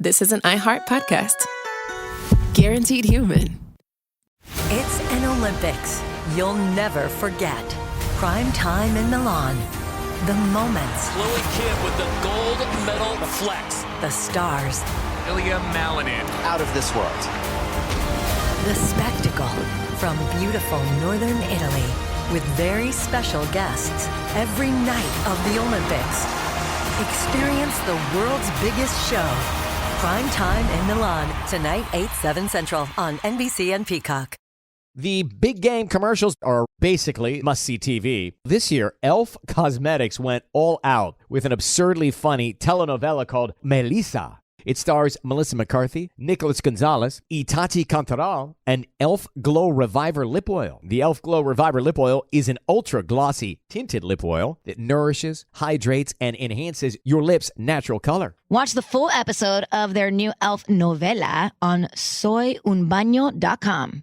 this is an iHeart podcast. Guaranteed human. It's an Olympics you'll never forget. Prime time in Milan. The moments. Chloe Kim with the gold medal flex. The stars. Ilya Malinin. Out of this world. The spectacle from beautiful northern Italy with very special guests every night of the Olympics. Experience the world's biggest show. Prime time in Milan. Tonight, 8/7 Central on NBC and Peacock. The big game commercials are basically must-see TV. This year, Elf Cosmetics went all out with an absurdly funny telenovela called Melissa. It stars Melissa McCarthy, Nicholas Gonzalez, Itati Cantoral, and Elf Glow Reviver Lip Oil. The Elf Glow Reviver Lip Oil is an ultra-glossy tinted lip oil that nourishes, hydrates, and enhances your lips' natural color. Watch the full episode of their new Elf novela on soyunbaño.com.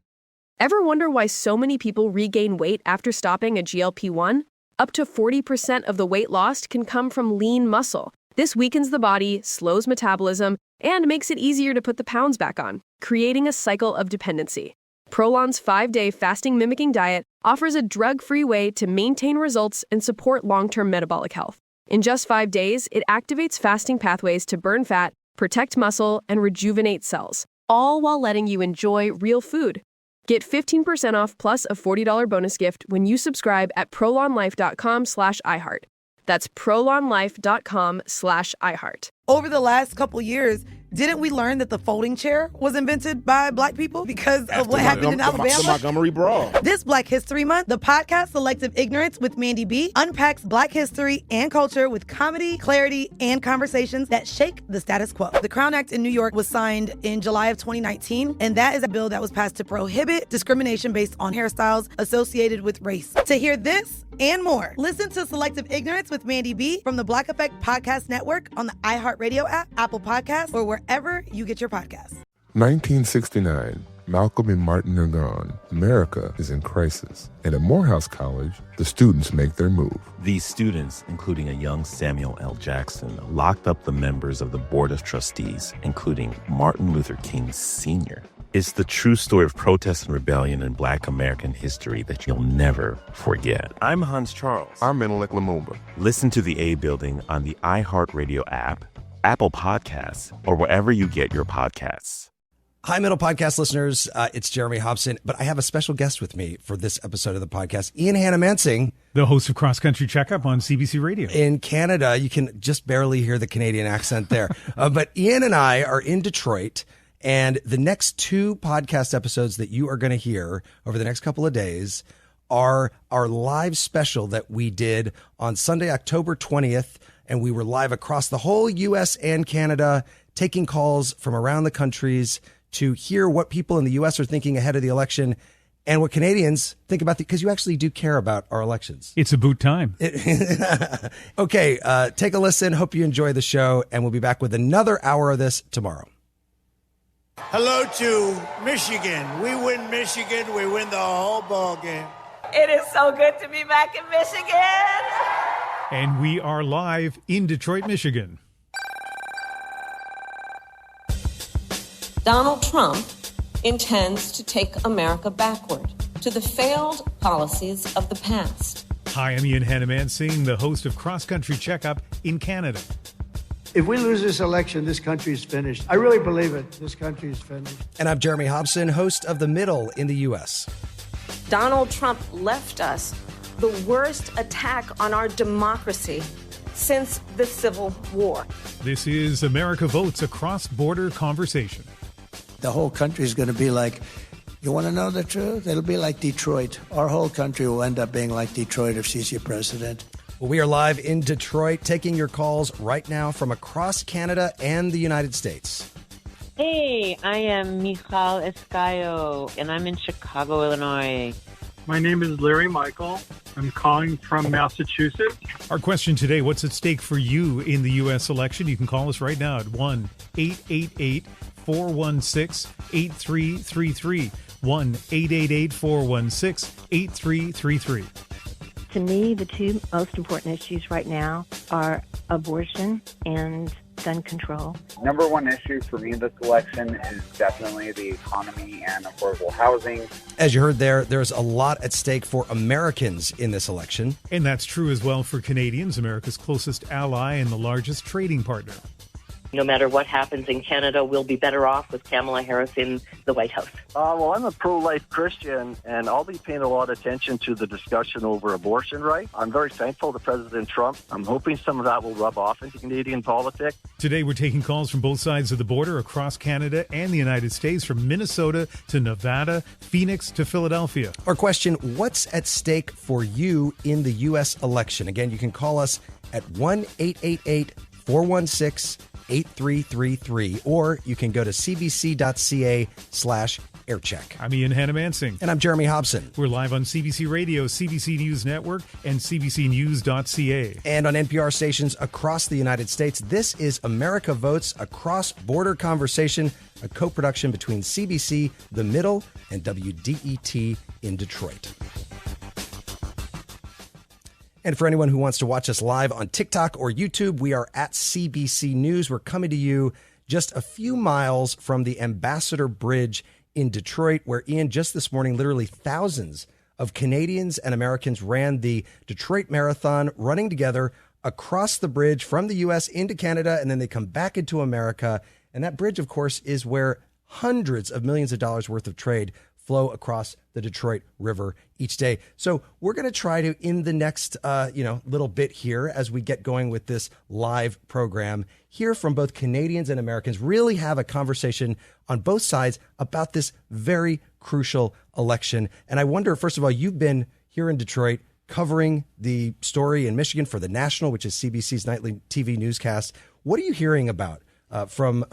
Ever wonder why so many people regain weight after stopping a GLP-1? Up to 40% of the weight lost can come from lean muscle. This weakens the body, slows metabolism, and makes it easier to put the pounds back on, creating a cycle of dependency. Prolon's 5-day fasting-mimicking diet offers a drug-free way to maintain results and support long-term metabolic health. In just 5 days, it activates fasting pathways to burn fat, protect muscle, and rejuvenate cells, all while letting you enjoy real food. Get 15% off plus a $40 bonus gift when you subscribe at prolonlife.com/iHeart. That's prolonlife.com/iHeart. Over the last couple years, didn't we learn that the folding chair was invented by Black people because of what happened in Alabama? The Montgomery Brawl. This Black History Month, the podcast Selective Ignorance with Mandy B unpacks Black history and culture with comedy, clarity, and conversations that shake the status quo. The Crown Act in New York was signed in July of 2019, and that is a bill that was passed to prohibit discrimination based on hairstyles associated with race. To hear this and more, listen to Selective Ignorance with Mandy B from the Black Effect Podcast Network on the iHeartRadio app, Apple Podcasts, or wherever you get your podcasts. 1969. Malcolm and Martin are gone. America is in crisis. And at Morehouse College, the students make their move. These students, including a young Samuel L. Jackson, locked up the members of the Board of Trustees, including Martin Luther King Sr. It's the true story of protest and rebellion in Black American history that you'll never forget. I'm Hans Charles. I'm Menelik Lumumba. Listen to The A Building on the iHeartRadio app, Apple Podcasts, or wherever you get your podcasts. Hi, Middle Podcast listeners. It's Jeremy Hobson, but I have a special guest with me for this episode of the podcast, Ian Hanomansing. The host of Cross Country Checkup on CBC Radio. In Canada, you can just barely hear the Canadian accent there. But Ian and I are in Detroit, and the next 2 podcast episodes that you are going to hear over the next couple of days are our live special that we did on Sunday, October 20th. And we were live across the whole U.S. and Canada, taking calls from around the countries to hear what people in the U.S. are thinking ahead of the election and what Canadians think about because you actually do care about our elections. It's about time. Okay, take a listen. Hope you enjoy the show, and we'll be back with another hour of this tomorrow. Hello to Michigan. We win Michigan. We win the whole ball game. It is so good to be back in Michigan. And we are live in Detroit, Michigan. Donald Trump intends to take America backward to the failed policies of the past. Hi, I'm Ian Hanomansing, the host of Cross Country Checkup in Canada. If we lose this election, this country is finished. I really believe it. This country is finished. And I'm Jeremy Hobson, host of The Middle in the U.S. Donald Trump left us the worst attack on our democracy since the Civil War. This is America Votes, a cross-border conversation. The whole country is going to be like, you want to know the truth? It'll be like Detroit. Our whole country will end up being like Detroit if she's your president. Well, we are live in Detroit, taking your calls right now from across Canada and the United States. Hey, I am Michal Escayo, and I'm in Chicago, Illinois. My name is Larry Michael. I'm calling from Massachusetts. Our question today, what's at stake for you in the U.S. election? You can call us right now at 1-888-416-8333. 1-888-416-8333. To me, the 2 most important issues right now are abortion and gun control. Number one issue for me in this election is definitely the economy and affordable housing. As you heard there's a lot at stake for Americans in this election. And that's true as well for Canadians, America's closest ally and the largest trading partner. No matter what happens in Canada, we'll be better off with Kamala Harris in the White House. Well, I'm a pro-life Christian, and I'll be paying a lot of attention to the discussion over abortion rights. I'm very thankful to President Trump. I'm hoping some of that will rub off into Canadian politics. Today, we're taking calls from both sides of the border across Canada and the United States, from Minnesota to Nevada, Phoenix to Philadelphia. Our question, what's at stake for you in the U.S. election? Again, you can call us at 1-888-416-8333, or you can go to cbc.ca/aircheck. I'm Ian Hanomansing. And I'm Jeremy Hobson. We're live on CBC Radio, CBC News Network, and cbcnews.ca. And on NPR stations across the United States. This is America Votes, a cross-border conversation, a co-production between CBC, The Middle, and WDET in Detroit. And for anyone who wants to watch us live on TikTok or YouTube, we are at CBC News. We're coming to you just a few miles from the Ambassador Bridge in Detroit, where, Ian, just this morning, literally thousands of Canadians and Americans ran the Detroit Marathon, running together across the bridge from the U.S. into Canada, and then they come back into America. And that bridge, of course, is where hundreds of millions of dollars worth of trade flow across the Detroit River each day. So we're going to try to, in the next little bit here, as we get going with this live program, hear from both Canadians and Americans, really have a conversation on both sides about this very crucial election. And I wonder, first of all, you've been here in Detroit covering the story in Michigan for The National, which is CBC's nightly TV newscast. What are you hearing about from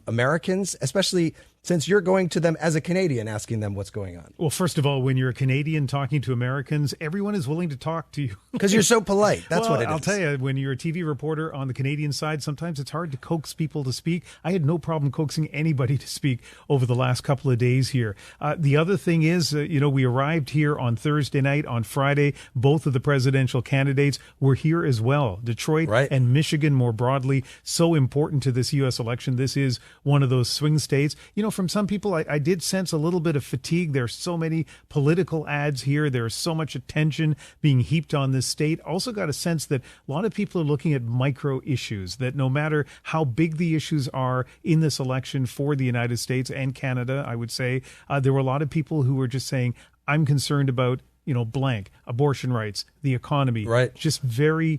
Americans, especially since you're going to them as a Canadian, asking them what's going on? Well, first of all, when you're a Canadian talking to Americans, everyone is willing to talk to you. Because you're so polite. That's what it is. I'll tell you, when you're a TV reporter on the Canadian side, sometimes it's hard to coax people to speak. I had no problem coaxing anybody to speak over the last couple of days here. The other thing is, we arrived here on Thursday night. On Friday, both of the presidential candidates were here as well. Detroit and Michigan more broadly, so important to this U.S. election. This is one of those swing states. From some people, I did sense a little bit of fatigue. There's so many political ads here. There's so much attention being heaped on this state. Also got a sense that a lot of people are looking at micro issues, that no matter how big the issues are in this election for the United States and Canada, I would say, there were a lot of people who were just saying, I'm concerned about blank, abortion rights, the economy, just very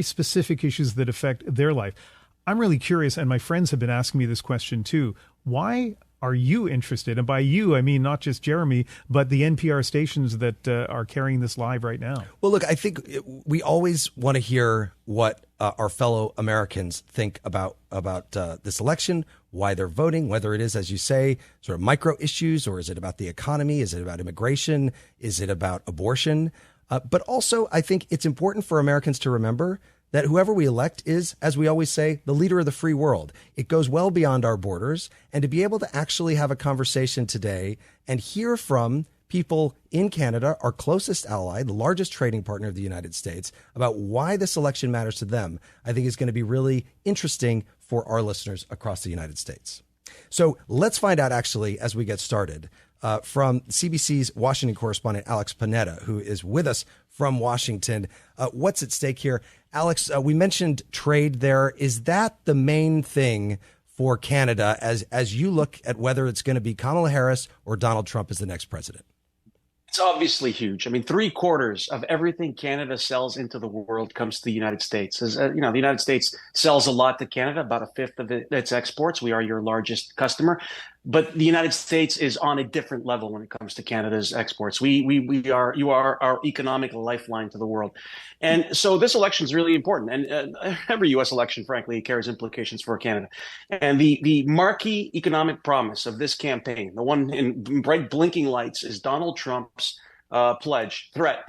specific issues that affect their life. I'm really curious, and my friends have been asking me this question too. Why are you interested? And by you, I mean not just Jeremy, but the NPR stations that are carrying this live right now. Well, look, I think we always want to hear what our fellow Americans think about this election, why they're voting, whether it is, as you say, sort of micro issues, or is it about the economy? Is it about immigration? Is it about abortion? But also, I think it's important for Americans to remember that whoever we elect is, as we always say, the leader of the free world. It goes well beyond our borders. And to be able to actually have a conversation today and hear from people in Canada, our closest ally, the largest trading partner of the United States, about why this election matters to them, I think is going to be really interesting for our listeners across the United States. So let's find out, actually, as we get started, from CBC's Washington correspondent, Alex Panetta, who is with us from Washington. What's at stake here? Alex, we mentioned trade there. Is that the main thing for Canada as you look at whether it's going to be Kamala Harris or Donald Trump as the next president? It's obviously huge. I mean, 3/4 of everything Canada sells into the world comes to the United States. As the United States sells a lot to Canada, about 1/5 of its exports. We are your largest customer. But the United States is on a different level when it comes to Canada's exports. You are our economic lifeline to the world. And so this election is really important. And every U.S. election, frankly, carries implications for Canada. And the marquee economic promise of this campaign, the one in bright blinking lights, is Donald Trump's threat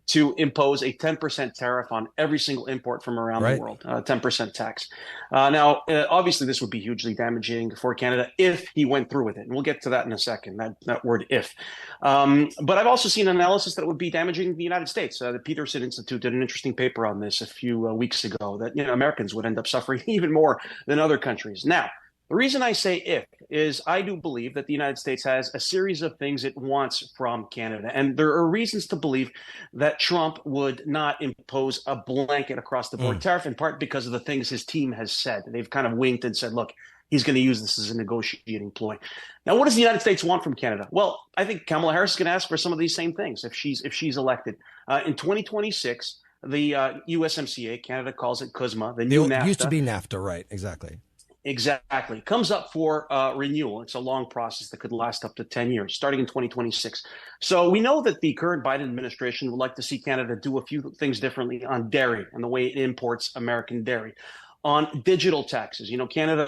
to impose a 10% tariff on every single import from around the world, 10% tax. Now, obviously, this would be hugely damaging for Canada if he went through with it. And we'll get to that in a second, that word if. But I've also seen analysis that it would be damaging the United States. The Peterson Institute did an interesting paper on this a few weeks ago, that Americans would end up suffering even more than other countries. Now, the reason I say if is I do believe that the United States has a series of things it wants from Canada. And there are reasons to believe that Trump would not impose a blanket across the board tariff, in part because of the things his team has said. They've kind of winked and said, look, he's going to use this as a negotiating ploy. Now, what does the United States want from Canada? Well, I think Kamala Harris is going to ask for some of these same things if she's elected. In 2026, the USMCA, Canada calls it CUSMA, the new NAFTA. Used to be NAFTA, right? Exactly. Exactly. Comes up for renewal. It's a long process that could last up to 10 years, starting in 2026. So we know that the current Biden administration would like to see Canada do a few things differently on dairy and the way it imports American dairy. On digital taxes, Canada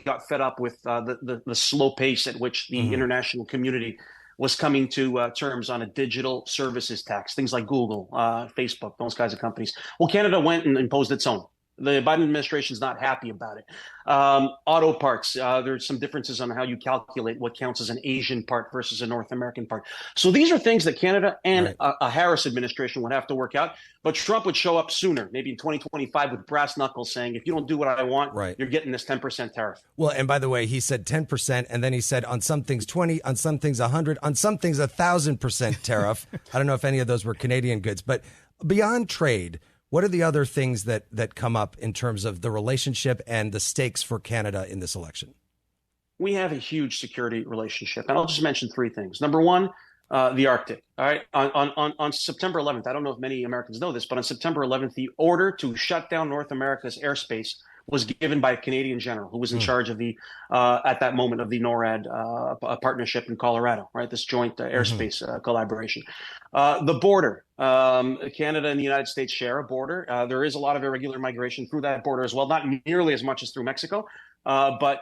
got fed up with the slow pace at which the international community was coming to terms on a digital services tax, things like Google, Facebook, those kinds of companies. Well, Canada went and imposed its own. The Biden administration is not happy about it. Auto parts, there's some differences on how you calculate what counts as an Asian part versus a North American part. So these are things that Canada and a Harris administration would have to work out. But Trump would show up sooner, maybe in 2025, with brass knuckles saying, if you don't do what I want, you're getting this 10% tariff. Well, and by the way, he said 10%, and then he said on some things 20, on some things 100, on some things 1,000% tariff. I don't know if any of those were Canadian goods. But beyond trade, what are the other things that come up in terms of the relationship and the stakes for Canada in this election? We have a huge security relationship, and I'll just mention three things. Number one, the Arctic. All right, on September 11th, I don't know if many Americans know this, but on September 11th, the order to shut down North America's airspace was given by a Canadian general who was in charge of the, at that moment, of the NORAD partnership in Colorado, right? This joint airspace collaboration. The border, Canada and the United States share a border. There is a lot of irregular migration through that border as well, not nearly as much as through Mexico. But,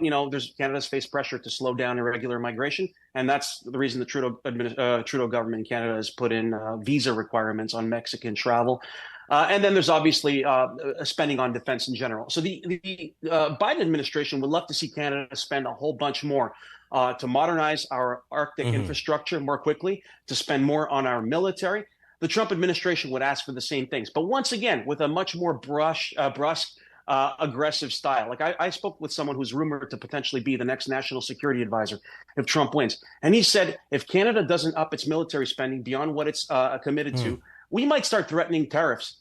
Canada's faced pressure to slow down irregular migration. And that's the reason the Trudeau government in Canada has put in visa requirements on Mexican travel. And then there's obviously spending on defense in general. So the Biden administration would love to see Canada spend a whole bunch more to modernize our Arctic infrastructure more quickly, to spend more on our military. The Trump administration would ask for the same things, but once again, with a much more brusque, aggressive style. Like I spoke with someone who's rumored to potentially be the next national security advisor if Trump wins. And he said, if Canada doesn't up its military spending beyond what it's committed to, we might start threatening tariffs.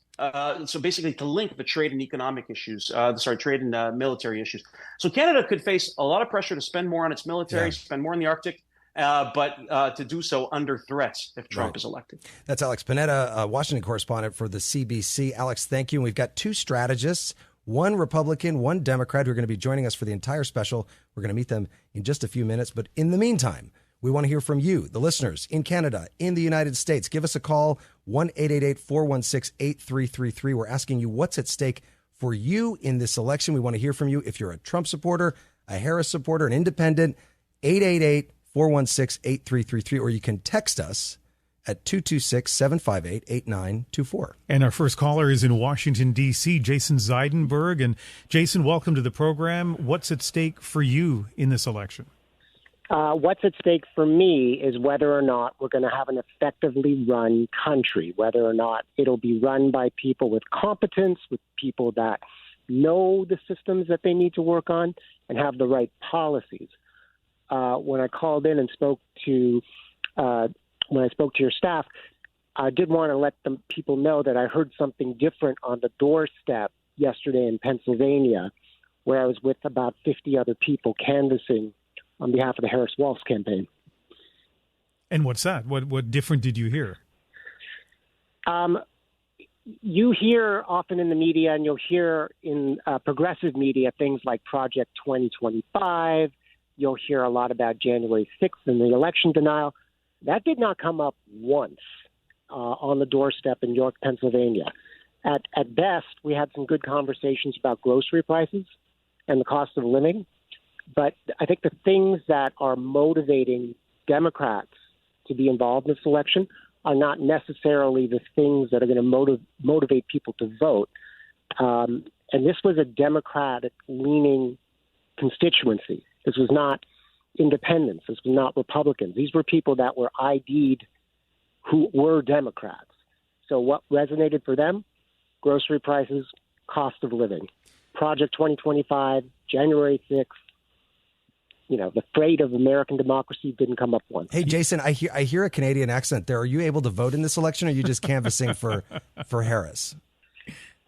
So basically to link the trade and economic issues, trade and military issues. So Canada could face a lot of pressure to spend more on its military, spend more in the Arctic, but to do so under threats if Trump is elected. That's Alex Panetta, Washington correspondent for the CBC. Alex, thank you. And we've got two strategists, one Republican, one Democrat, who are going to be joining us for the entire special. We're going to meet them in just a few minutes. But in the meantime, we want to hear from you, the listeners in Canada, in the United States. Give us a call, 1-888-416-8333. We're asking you what's at stake for you in this election. We want to hear from you if you're a Trump supporter, a Harris supporter, an independent, 888-416-8333. Or you can text us at 226-758-8924. And our first caller is in Washington, D.C., Jason Zeidenberg. And Jason, welcome to the program. What's at stake for you in this election? What's at stake for me is whether or not we're going to have an effectively run country, whether or not it'll be run by people with competence, with people that know the systems that they need to work on and have the right policies. When I called in and spoke to your staff, I did want to let the people know that I heard something different on the doorstep yesterday in Pennsylvania, where I was with about 50 other people canvassing on behalf of the Harris-Walz campaign. And what's that? What different did you hear? You hear often in the media, and you'll hear in progressive media, things like Project 2025. You'll hear a lot about January 6th and the election denial. That did not come up once on the doorstep in York, Pennsylvania. At best, we had some good conversations about grocery prices and the cost of living. But I think the things that are motivating Democrats to be involved in this election are not necessarily the things that are going to motivate people to vote. And this was a Democratic-leaning constituency. This was not independents. This was not Republicans. These were people that were ID'd who were Democrats. So what resonated for them? Grocery prices, cost of living. Project 2025, January 6th. The freight of American democracy didn't come up once. Hey, Jason, I hear a Canadian accent there. Are you able to vote in this election, or are you just canvassing for Harris?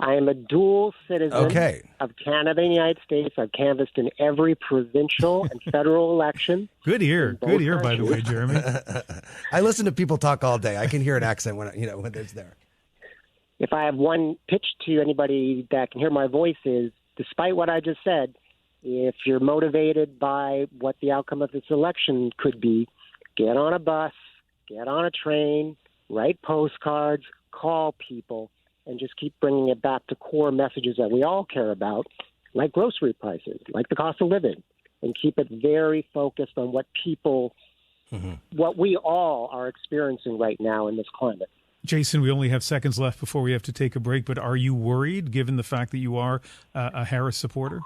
I am a dual citizen of Canada and the United States. I've canvassed in every provincial and federal election. Good ear. Good ear, by the way, Jeremy. I listen to people talk all day. I can hear an accent when it's there. If I have one pitch to anybody that can hear my voice is, despite what I just said, if you're motivated by what the outcome of this election could be, get on a bus, get on a train, write postcards, call people, and just keep bringing it back to core messages that we all care about, like grocery prices, like the cost of living, and keep it very focused on what people, what we all are experiencing right now in this climate. Jason, we only have seconds left before we have to take a break, but are you worried, given the fact that you are a Harris supporter?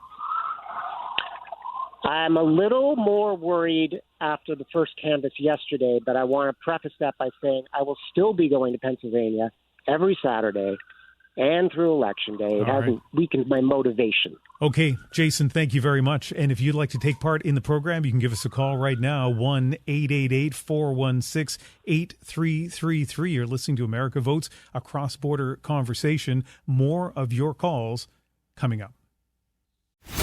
I'm a little more worried after the first canvass yesterday, but I want to preface that by saying I will still be going to Pennsylvania every Saturday and through Election Day. It hasn't weakened my motivation. Okay, Jason, thank you very much. And if you'd like to take part in the program, you can give us a call right now, 1-888-416-8333. You're listening to America Votes, a cross-border conversation. More of your calls coming up.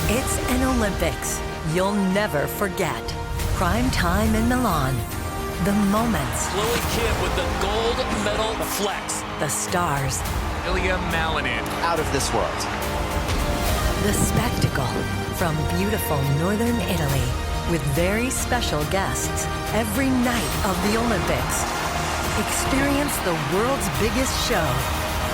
It's an Olympics you'll never forget. Prime time in Milan. The moments. Chloe Kim with the gold medal flex. The stars. Ilya Malinin. Out of this world. The spectacle from beautiful northern Italy with very special guests every night of the Olympics. Experience the world's biggest show.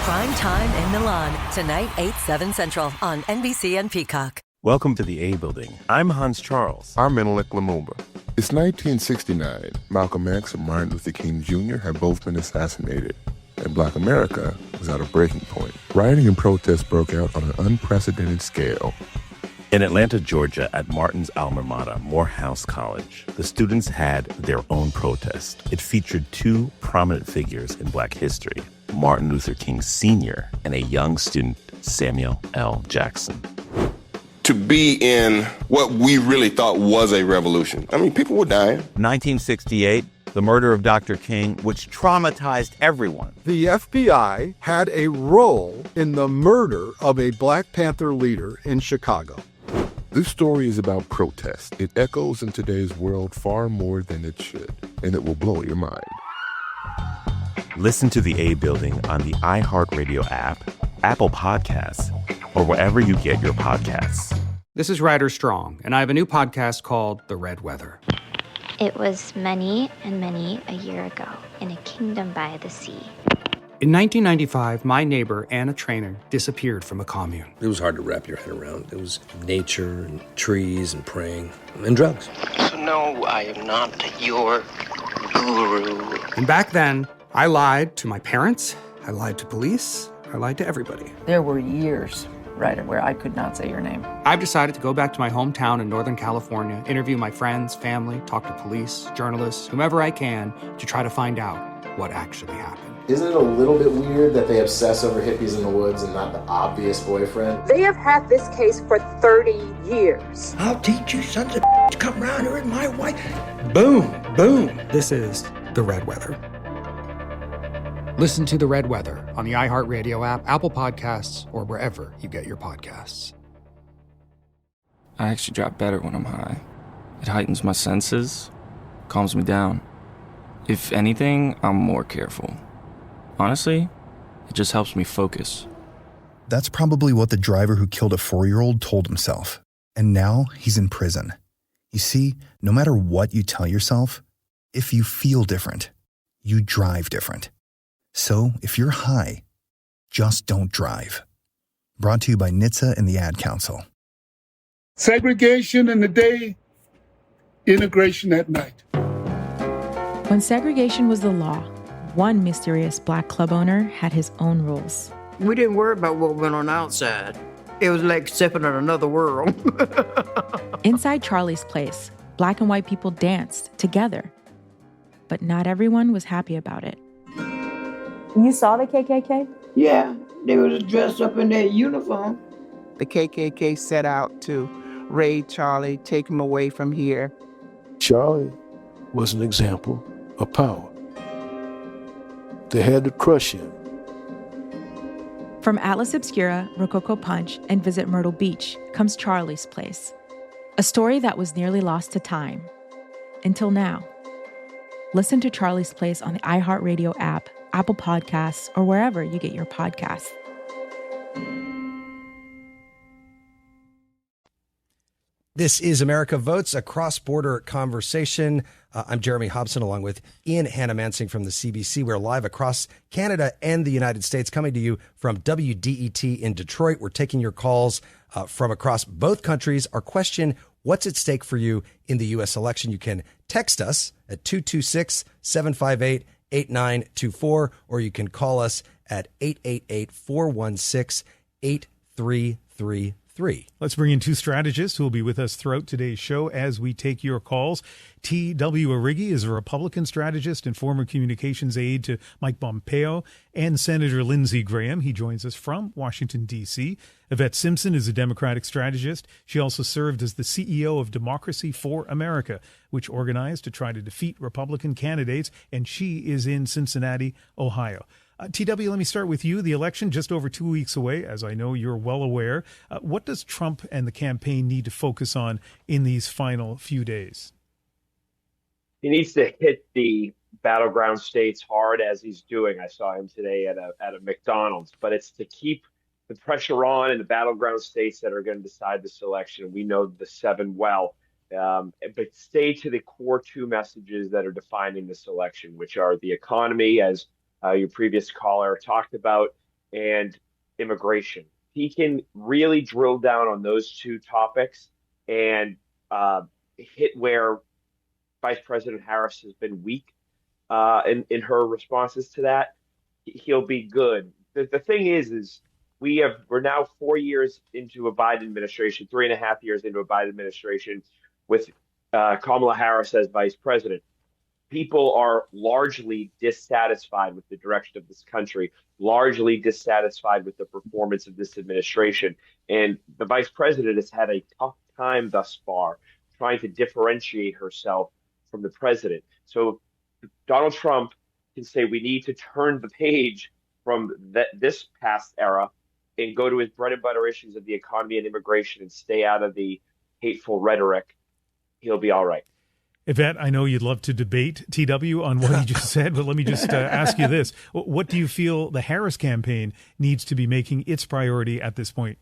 Prime time in Milan. Tonight, 8/7 Central on NBC and Peacock. Welcome to the A Building. I'm Hans Charles. I'm Menelik Lumumba. It's 1969. Malcolm X and Martin Luther King Jr. had both been assassinated, and Black America was at a breaking point. Rioting and protests broke out on an unprecedented scale. In Atlanta, Georgia, at Martin's alma mater, Morehouse College, the students had their own protest. It featured two prominent figures in Black history, Martin Luther King Sr. and a young student, Samuel L. Jackson. To be in what we really thought was a revolution. I mean, people were dying. 1968, the murder of Dr. King, which traumatized everyone. The FBI had a role in the murder of a Black Panther leader in Chicago. This story is about protest. It echoes in today's world far more than it should, and it will blow your mind. Listen to the A Building on the iHeartRadio app, Apple Podcasts, or wherever you get your podcasts. This is Ryder Strong, and I have a new podcast called The Red Weather. It was many and many a year ago in a kingdom by the sea. In 1995, my neighbor, Anna Trainer, disappeared from a commune. It was hard to wrap your head around. It was nature and trees and praying and drugs. So no, I am not your guru. And back then, I lied to my parents, I lied to police, I lied to everybody. There were years, Ryder, where I could not say your name. I've decided to go back to my hometown in Northern California, interview my friends, family, talk to police, journalists, whomever I can, to try to find out what actually happened. Isn't it a little bit weird that they obsess over hippies in the woods and not the obvious boyfriend? They have had this case for 30 years. I'll teach you sons of to come around here and my wife. Boom, boom. This is The Red Weather. Listen to The Red Weather on the iHeartRadio app, Apple Podcasts, or wherever you get your podcasts. I actually drop better when I'm high. It heightens my senses, calms me down. If anything, I'm more careful. Honestly, it just helps me focus. That's probably what the driver who killed a 4-year-old told himself. And now he's in prison. You see, no matter what you tell yourself, if you feel different, you drive different. So if you're high, just don't drive. Brought to you by NHTSA and the Ad Council. Segregation in the day, integration at night. When segregation was the law, One mysterious black club owner had his own rules. We didn't worry about what went on outside. It was like stepping in another world. Inside Charlie's Place, black and white people danced together. But not everyone was happy about it. You saw the KKK? Yeah, they was dressed up in their uniform. The KKK set out to raid Charlie, take him away from here. Charlie was an example of power. They had to crush him. From Atlas Obscura, Rococo Punch, and Visit Myrtle Beach comes Charlie's Place. A story that was nearly lost to time. Until now. Listen to Charlie's Place on the iHeartRadio app, Apple Podcasts, or wherever you get your podcasts. This is America Votes, a cross-border conversation. I'm Jeremy Hobson, along with Ian Hanomansing from the CBC. We're live across Canada and the United States, coming to you from WDET in Detroit. We're taking your calls from across both countries. Our question, what's at stake for you in the U.S. election? You can text us at 226-758-8924, or you can call us at 888-416-8333. Let's bring in two strategists who will be with us throughout today's show as we take your calls. T.W. Arrighi is a Republican strategist and former communications aide to Mike Pompeo and Senator Lindsey Graham. He joins us from Washington, D.C. Yvette Simpson is a Democratic strategist. She also served as the CEO of Democracy for America, which organized to try to defeat Republican candidates, and she is in Cincinnati, Ohio. TW, let me start with you. The election just over 2 weeks away, as I know you're well aware. What does Trump and the campaign need to focus on in these final few days? He needs to hit the battleground states hard, as he's doing. I saw him today at a McDonald's, but it's to keep the pressure on in the battleground states that are going to decide this election. We know the 7 well, but stay to the core 2 messages that are defining this election, which are the economy, as your previous caller talked about, and immigration. He can really drill down on those 2 topics and hit where Vice President Harris has been weak in her responses to that. He'll be good. The thing is we're now 4 years into a Biden administration, 3.5 years into a Biden administration with Kamala Harris as vice president. People are largely dissatisfied with the direction of this country, largely dissatisfied with the performance of this administration. And the vice president has had a tough time thus far trying to differentiate herself from the president. So Donald Trump can say we need to turn the page from this past era and go to his bread and butter issues of the economy and immigration and stay out of the hateful rhetoric. He'll be all right. Yvette, I know you'd love to debate TW on what he just said, but let me just ask you this. What do you feel the Harris campaign needs to be making its priority at this point?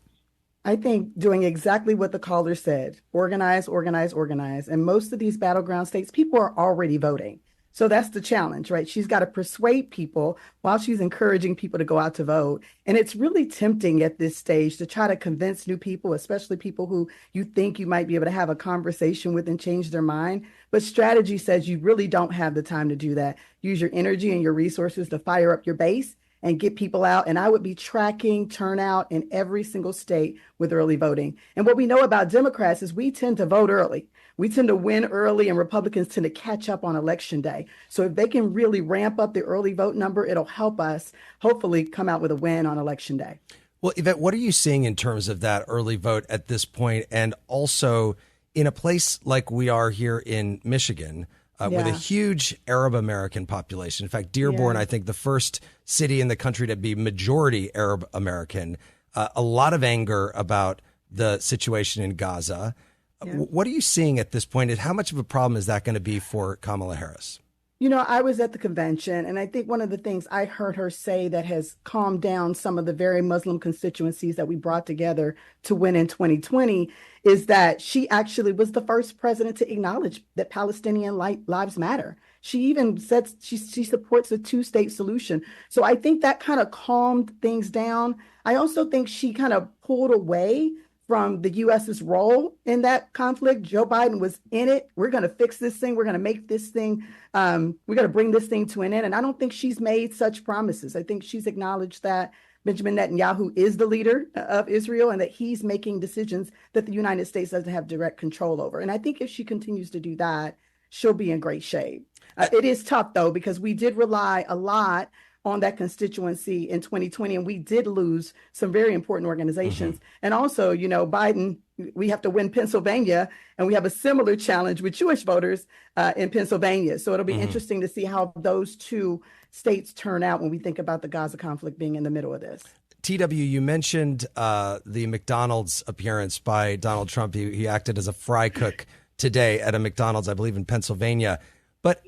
I think doing exactly what the caller said, organize, organize, organize. And most of these battleground states, people are already voting. So that's the challenge, right? She's got to persuade people while she's encouraging people to go out to vote. And it's really tempting at this stage to try to convince new people, especially people who you think you might be able to have a conversation with and change their mind. But strategy says you really don't have the time to do that. Use your energy and your resources to fire up your base and get people out. And I would be tracking turnout in every single state with early voting. And what we know about Democrats is we tend to vote early. We tend to win early, and Republicans tend to catch up on Election Day. So if they can really ramp up the early vote number, it'll help us hopefully come out with a win on Election Day. Well, Yvette, what are you seeing in terms of that early vote at this point? And also in a place like we are here in Michigan, with a huge Arab American population. In fact, Dearborn, I think the first city in the country to be majority Arab American, a lot of anger about the situation in Gaza. What are you seeing at this point, and how much of a problem is that going to be for Kamala Harris? You know, I was at the convention, and I think one of the things I heard her say that has calmed down some of the very Muslim constituencies that we brought together to win in 2020 is that she actually was the first president to acknowledge that Palestinian lives matter. She even said she supports a 2-state solution. So I think that kind of calmed things down. I also think she kind of pulled away from the U.S.'s role in that conflict. Joe Biden was in it. We're going to fix this thing. We're going to make this thing, we're going to bring this thing to an end. And I don't think she's made such promises. I think she's acknowledged that Benjamin Netanyahu is the leader of Israel and that he's making decisions that the United States doesn't have direct control over. And I think if she continues to do that, she'll be in great shape. It is tough, though, because we did rely a lot on that constituency in 2020, and we did lose some very important organizations. And also, you know, Biden, we have to win Pennsylvania, and we have a similar challenge with Jewish voters in Pennsylvania. So it'll be interesting to see how those two states turn out when we think about the Gaza conflict being in the middle of this. TW, you mentioned the McDonald's appearance by Donald Trump. He acted as a fry cook today at a McDonald's, I believe, in Pennsylvania. But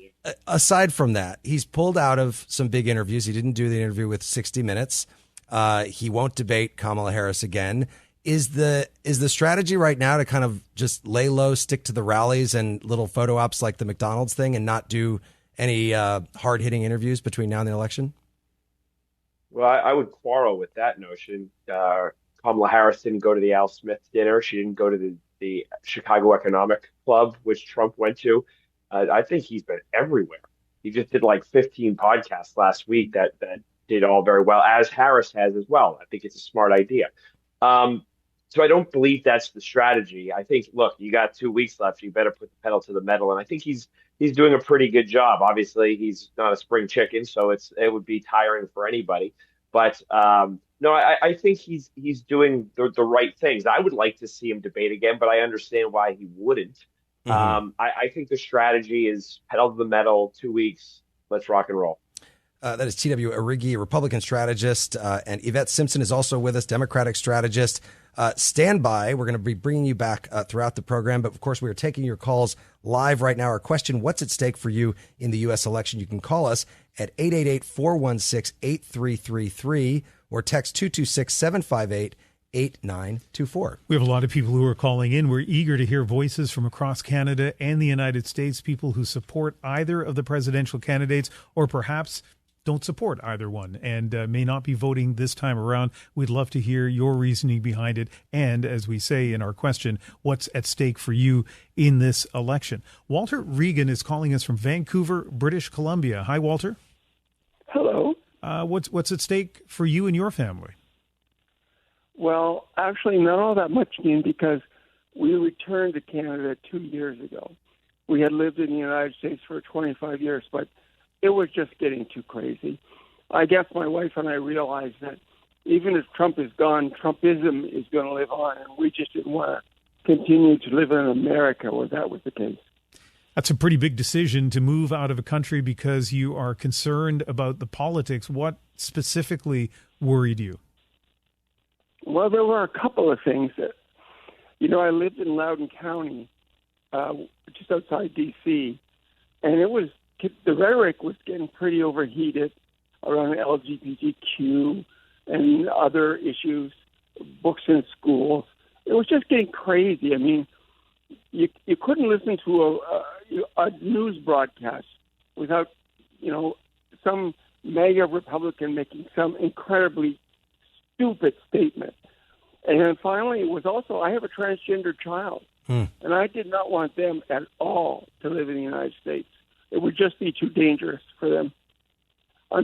aside from that, he's pulled out of some big interviews. He didn't do the interview with 60 Minutes. He won't debate Kamala Harris again. Is the strategy right now to kind of just lay low, stick to the rallies and little photo ops like the McDonald's thing and not do any hard-hitting interviews between now and the election? Well, I would quarrel with that notion. Kamala Harris didn't go to the Al Smith dinner. She didn't go to the Chicago Economic Club, which Trump went to. I think he's been everywhere. He just did like 15 podcasts last week that did all very well, as Harris has as well. I think it's a smart idea. So I don't believe that's the strategy. I think, look, you got 2 weeks left. You better put the pedal to the metal. And I think he's doing a pretty good job. Obviously, he's not a spring chicken, so it would be tiring for anybody. But no, I think he's doing the right things. I would like to see him debate again, but I understand why he wouldn't. I think the strategy is pedal to the metal, 2 weeks. Let's rock and roll. That is T.W. Arrighi, Republican strategist, and Yvette Simpson is also with us, Democratic strategist. Stand by. We're going to be bringing you back throughout the program. But, of course, we are taking your calls live right now. Our question, what's at stake for you in the U.S. election? You can call us at 888-416-8333 or text 226-758-8924. We have a lot of people who are calling in. We're eager to hear voices from across Canada and the United States, people who support either of the presidential candidates or perhaps don't support either one and may not be voting this time around. We'd love to hear your reasoning behind it. And as we say in our question, what's at stake for you in this election? Walter Regan is calling us from Vancouver, British Columbia. Hi, Walter. Hello. What's at stake for you and your family? Well, actually, not all that much, Ian, because we returned to Canada 2 years ago. We had lived in the United States for 25 years, but it was just getting too crazy. I guess my wife and I realized that even if Trump is gone, Trumpism is going to live on, and we just didn't want to continue to live in America where that was the case. That's a pretty big decision to move out of a country because you are concerned about the politics. What specifically worried you? Well, there were a couple of things that, I lived in Loudoun County, just outside D.C., and the rhetoric was getting pretty overheated around LGBTQ and other issues, books in schools. It was just getting crazy. I mean, you couldn't listen to a news broadcast without, some mega Republican making some incredibly stupid statement. And then finally, it was also, I have a transgender child, and I did not want them at all to live in the United States. It would just be too dangerous for them. I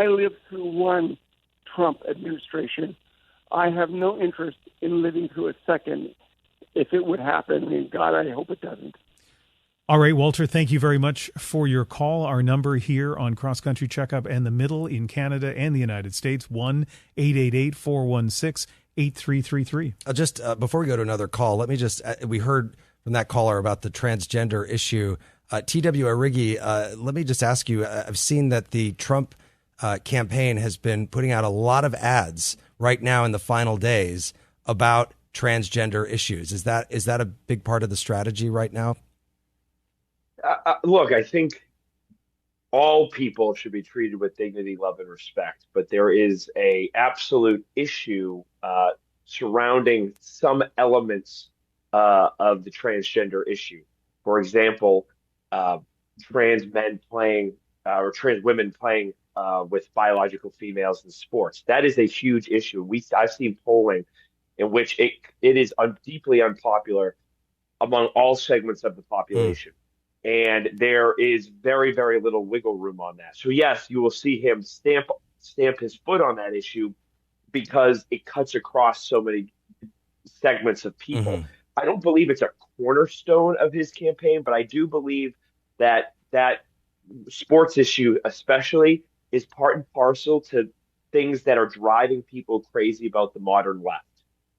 lived through one Trump administration. I have no interest in living through a second if it would happen. I mean, God, I hope it doesn't. All right, Walter, thank you very much for your call. Our number here on Cross Country Checkup and the Middle in Canada and the United States, 1-888-416-8333. Just before we go to another call, let me we heard from that caller about the transgender issue. T.W. Arrighi, let me just ask you, I've seen that the Trump campaign has been putting out a lot of ads right now in the final days about transgender issues. Is that a big part of the strategy right now? Look, I think all people should be treated with dignity, love, and respect. But there is a absolute issue surrounding some elements of the transgender issue. For example, trans men playing or trans women playing with biological females in sports. That is a huge issue. I've seen polling in which it is deeply unpopular among all segments of the population. And there is very, very little wiggle room on that. So yes, you will see him stamp his foot on that issue because it cuts across so many segments of people. I don't believe it's a cornerstone of his campaign, but I do believe that that sports issue especially is part and parcel to things that are driving people crazy about the modern left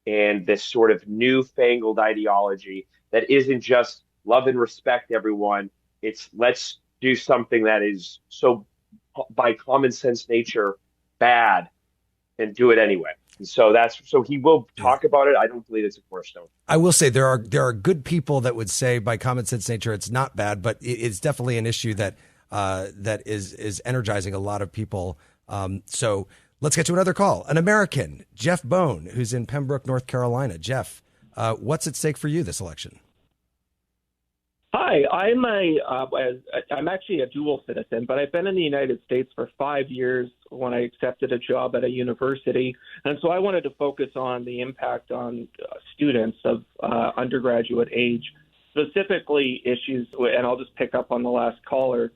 and this sort of newfangled ideology that isn't just love and respect everyone. It's let's do something that is so by common sense nature bad and do it anyway. And so he will talk about it. I don't believe it's a cornerstone. I will say there are good people that would say by common sense nature it's not bad, but it's definitely an issue that is energizing a lot of people. So let's get to another call. An American, Jeff Bone, who's in Pembroke, North Carolina. Jeff, what's at stake for you this election? Hi, I'm actually a dual citizen, but I've been in the United States for 5 years when I accepted a job at a university. And so I wanted to focus on the impact on students of undergraduate age, specifically issues, and I'll just pick up on the last caller.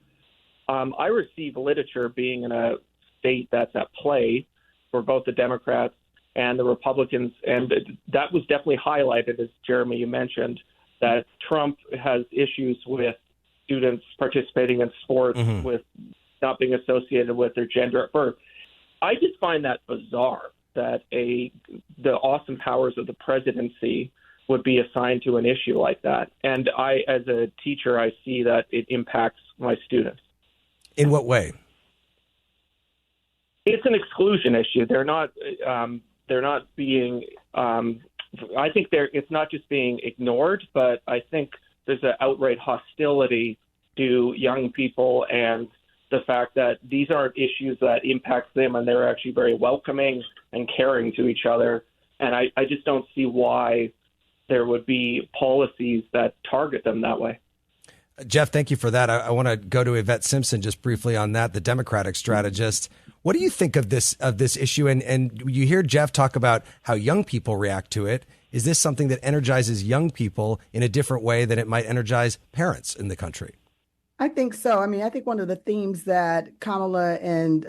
I receive literature being in a state that's at play for both the Democrats and the Republicans, and that was definitely highlighted, as Jeremy, you mentioned, that Trump has issues with students participating in sports with not being associated with their gender at birth. I just find that bizarre that the awesome powers of the presidency would be assigned to an issue like that. And I, as a teacher, I see that it impacts my students. In what way? It's an exclusion issue. They're not being. I think it's not just being ignored, but I think there's an outright hostility to young people and the fact that these aren't issues that impact them, and they're actually very welcoming and caring to each other. And I just don't see why there would be policies that target them that way. Jeff, thank you for that. I want to go to Yvette Simpson just briefly on that, the Democratic strategist. What do you think of this issue? And you hear Jeff talk about how young people react to it. Is this something that energizes young people in a different way than it might energize parents in the country? I think so. I mean, I think one of the themes that Kamala and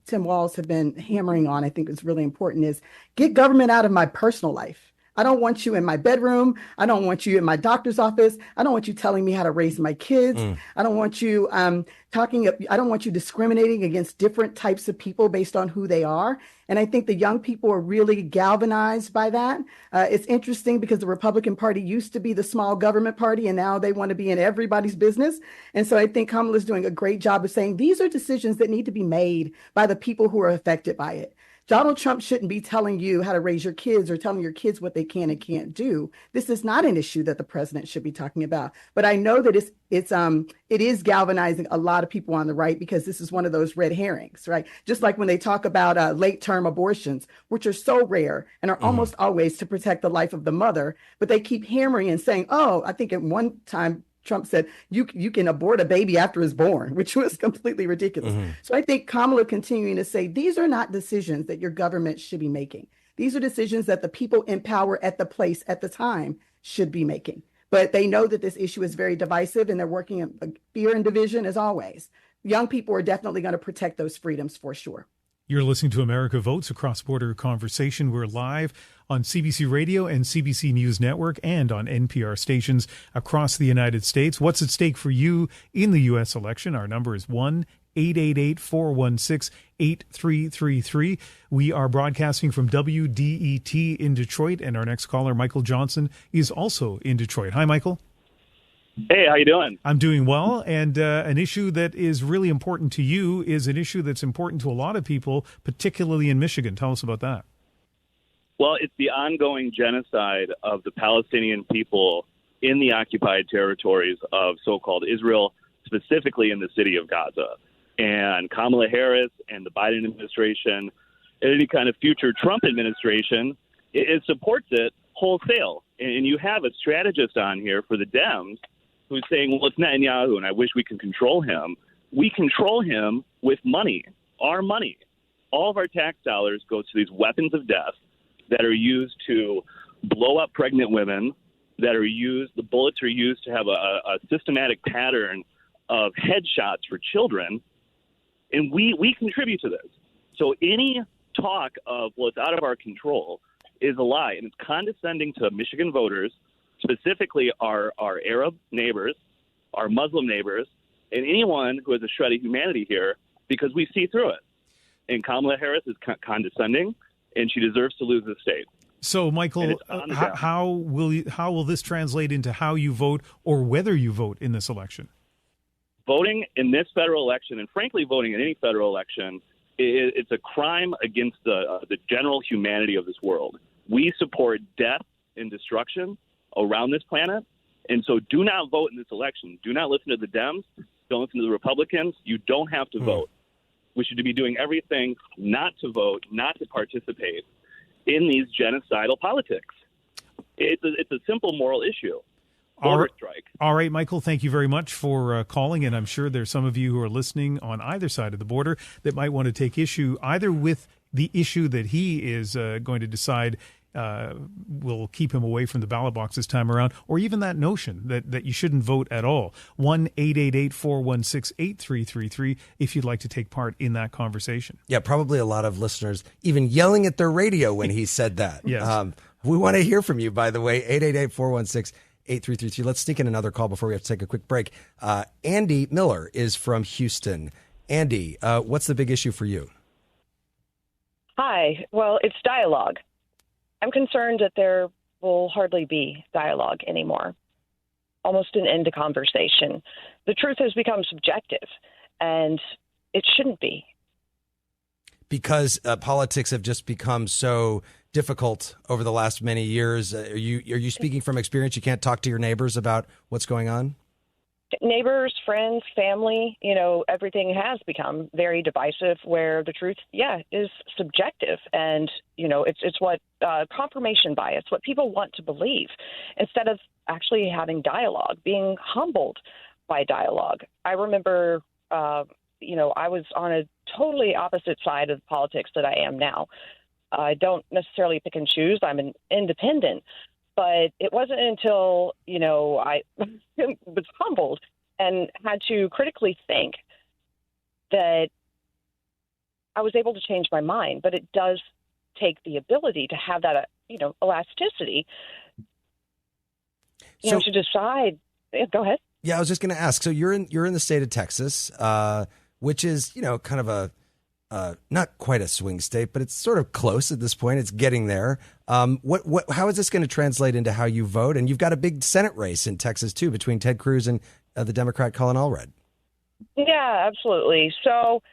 Tim Walz have been hammering on, I think is really important, is get government out of my personal life. I don't want you in my bedroom. I don't want you in my doctor's office. I don't want you telling me how to raise my kids. I don't want you I don't want you discriminating against different types of people based on who they are. And I think the young people are really galvanized by that. It's interesting because the Republican Party used to be the small government party, and now they want to be in everybody's business. And so I think Kamala's doing a great job of saying these are decisions that need to be made by the people who are affected by it. Donald Trump shouldn't be telling you how to raise your kids or telling your kids what they can and can't do. This is not an issue that the president should be talking about. But I know that it is galvanizing a lot of people on the right because this is one of those red herrings, right? Just like when they talk about late-term abortions, which are so rare and are almost always to protect the life of the mother, but they keep hammering and saying, oh, I think at one time Trump said, you can abort a baby after it's born, which was completely ridiculous. So I think Kamala continuing to say, these are not decisions that your government should be making. These are decisions that the people in power at the place at the time should be making. But they know that this issue is very divisive and they're working in fear and division as always. Young people are definitely going to protect those freedoms for sure. You're listening to America Votes, a cross-border conversation. We're live on CBC Radio and CBC News Network and on NPR stations across the United States. What's at stake for you in the U.S. election? Our number is 1-888-416-8333. We are broadcasting from WDET in Detroit, and our next caller, Michael Johnson, is also in Detroit. Hi, Michael. Hey, how you doing? I'm doing well, and an issue that is really important to you is an issue that's important to a lot of people, particularly in Michigan. Tell us about that. Well, it's the ongoing genocide of the Palestinian people in the occupied territories of so-called Israel, specifically in the city of Gaza. And Kamala Harris and the Biden administration, and any kind of future Trump administration, it supports it wholesale. And you have a strategist on here for the Dems who's saying, well, it's Netanyahu, and I wish we could control him. We control him with money, our money. All of our tax dollars go to these weapons of death that are used to blow up pregnant women, the bullets are used to have a systematic pattern of headshots for children, and we contribute to this. So any talk of, well, it's out of our control is a lie, and it's condescending to Michigan voters, specifically our Arab neighbors, our Muslim neighbors, and anyone who has a shred of humanity here, because we see through it. And Kamala Harris is condescending, and she deserves to lose the state. So, Michael, how will this translate into how you vote or whether you vote in this election? Voting in this federal election, and frankly, voting in any federal election, it's a crime against the general humanity of this world. We support death and destruction around this planet, and so do not vote in this election. Do not listen to the Dems. Don't listen to the Republicans. You don't have to vote. We should be doing everything not to vote, not to participate in these genocidal politics. It's a simple moral issue. Border strike. All right, Michael, thank you very much for calling. And I'm sure there's some of you who are listening on either side of the border that might want to take issue either with the issue that he is going to decide will keep him away from the ballot box this time around, or even that notion that you shouldn't vote at all. 1-888-416-8333 if you'd like to take part in that conversation. Yeah, probably a lot of listeners even yelling at their radio when he said that. Yes. We want to hear from you, by the way, 888-416-8333. Let's sneak in another call before we have to take a quick break. Andy Miller is from Houston. Andy, what's the big issue for you? Hi. Well, it's dialogue. I'm concerned that there will hardly be dialogue anymore, almost an end to conversation. The truth has become subjective, and it shouldn't be. Because politics have just become so difficult over the last many years. Are you speaking from experience? You can't talk to your neighbors about what's going on? Neighbors, friends, family, everything has become very divisive, where the truth, is subjective. And, it's what confirmation bias, what people want to believe, instead of actually having dialogue, being humbled by dialogue. I remember, I was on a totally opposite side of politics that I am now. I don't necessarily pick and choose. I'm an independent. But it wasn't until, I was humbled and had to critically think that I was able to change my mind. But it does take the ability to have that, elasticity, to decide. Go ahead. Yeah, I was just going to ask. So you're in the state of Texas, which is, kind of a not quite a swing state, but it's sort of close at this point. It's getting there. How is this going to translate into how you vote? And you've got a big Senate race in Texas, too, between Ted Cruz and the Democrat Colin Allred. Yeah, absolutely. So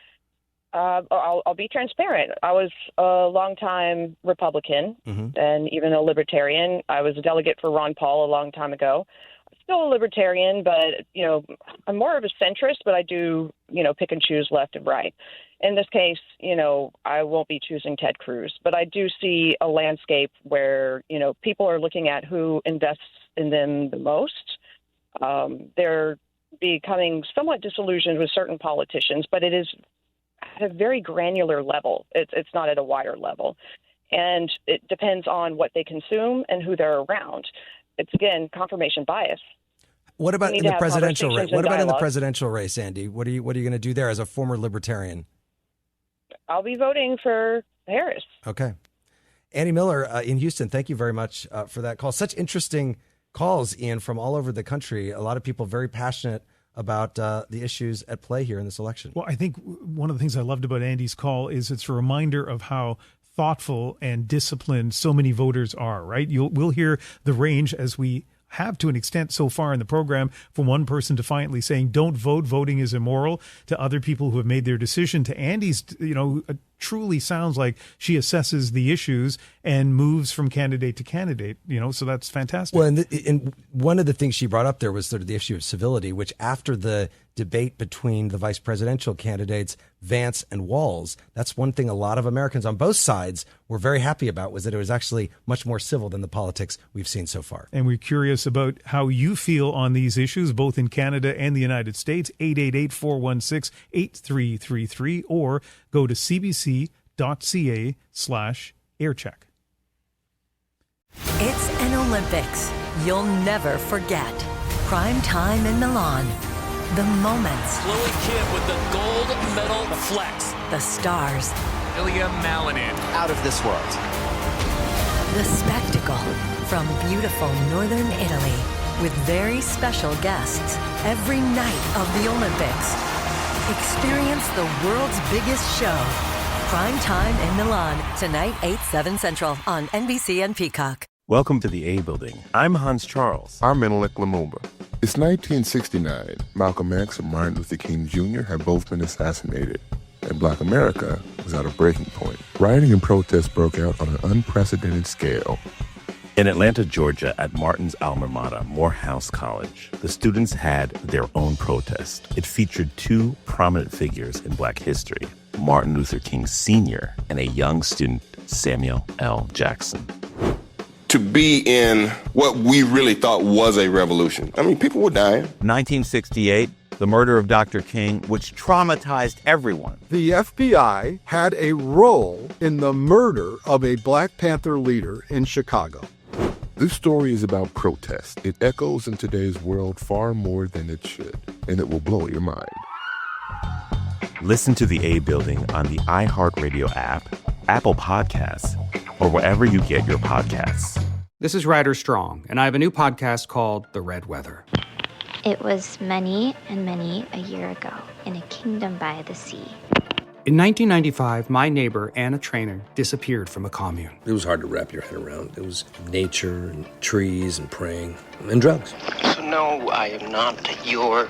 I'll be transparent. I was a longtime Republican and even a libertarian. I was a delegate for Ron Paul a long time ago. Still a libertarian, but, I'm more of a centrist, but I do, pick and choose left and right. In this case, I won't be choosing Ted Cruz, but I do see a landscape where, people are looking at who invests in them the most. They're becoming somewhat disillusioned with certain politicians, but it is at a very granular level. It's not at a wider level. And it depends on what they consume and who they're around. It's, again, confirmation bias. What about in the presidential race? What about in the presidential race, Andy? What are you going to do there as a former libertarian? I'll be voting for Harris. Okay. Andy Miller in Houston, thank you very much for that call. Such interesting calls, Ian, from all over the country. A lot of people very passionate about the issues at play here in this election. Well, I think one of the things I loved about Andy's call is it's a reminder of how thoughtful and disciplined so many voters are, right? We'll hear the range, as we have to an extent so far in the program, from one person defiantly saying, don't vote, voting is immoral, to other people who have made their decision, to Andy's, truly sounds like she assesses the issues and moves from candidate to candidate, so that's fantastic. Well, and one of the things she brought up there was sort of the issue of civility, which after the debate between the vice presidential candidates, Vance and Walz, that's one thing a lot of Americans on both sides were very happy about, was that it was actually much more civil than the politics we've seen so far. And we're curious about how you feel on these issues, both in Canada and the United States. 888-416-8333, or go to cbc.ca/aircheck. It's an Olympics you'll never forget. Prime time in Milan. The moments. Chloe Kim with the gold medal flex. The stars. Ilya Malinin. Out of this world. The spectacle from beautiful northern Italy with very special guests every night of the Olympics. Experience the world's biggest show. Prime time in Milan, tonight 8/7 Central on NBC and Peacock. Welcome to the A Building. I'm Hans Charles. I'm Menelik Lumumba. It's 1969. Malcolm X and Martin Luther King Jr. had both been assassinated, and Black America was at a breaking point. Rioting and protests broke out on an unprecedented scale. In Atlanta, Georgia, at Martin's alma mater, Morehouse College, the students had their own protest. It featured two prominent figures in Black history, Martin Luther King Sr. and a young student, Samuel L. Jackson. To be in what we really thought was a revolution. I mean, people were dying. 1968, the murder of Dr. King, which traumatized everyone. The FBI had a role in the murder of a Black Panther leader in Chicago. This story is about protest. It echoes in today's world far more than it should, and it will blow your mind. Listen to the A Building on the iHeartRadio app, Apple Podcasts, or wherever you get your podcasts. This is Ryder Strong, and I have a new podcast called The Red Weather. It was many and many a year ago in a kingdom by the sea. In 1995, my neighbor, Anna Trainer, disappeared from a commune. It was hard to wrap your head around. It was nature and trees and praying and drugs. So no, I am not your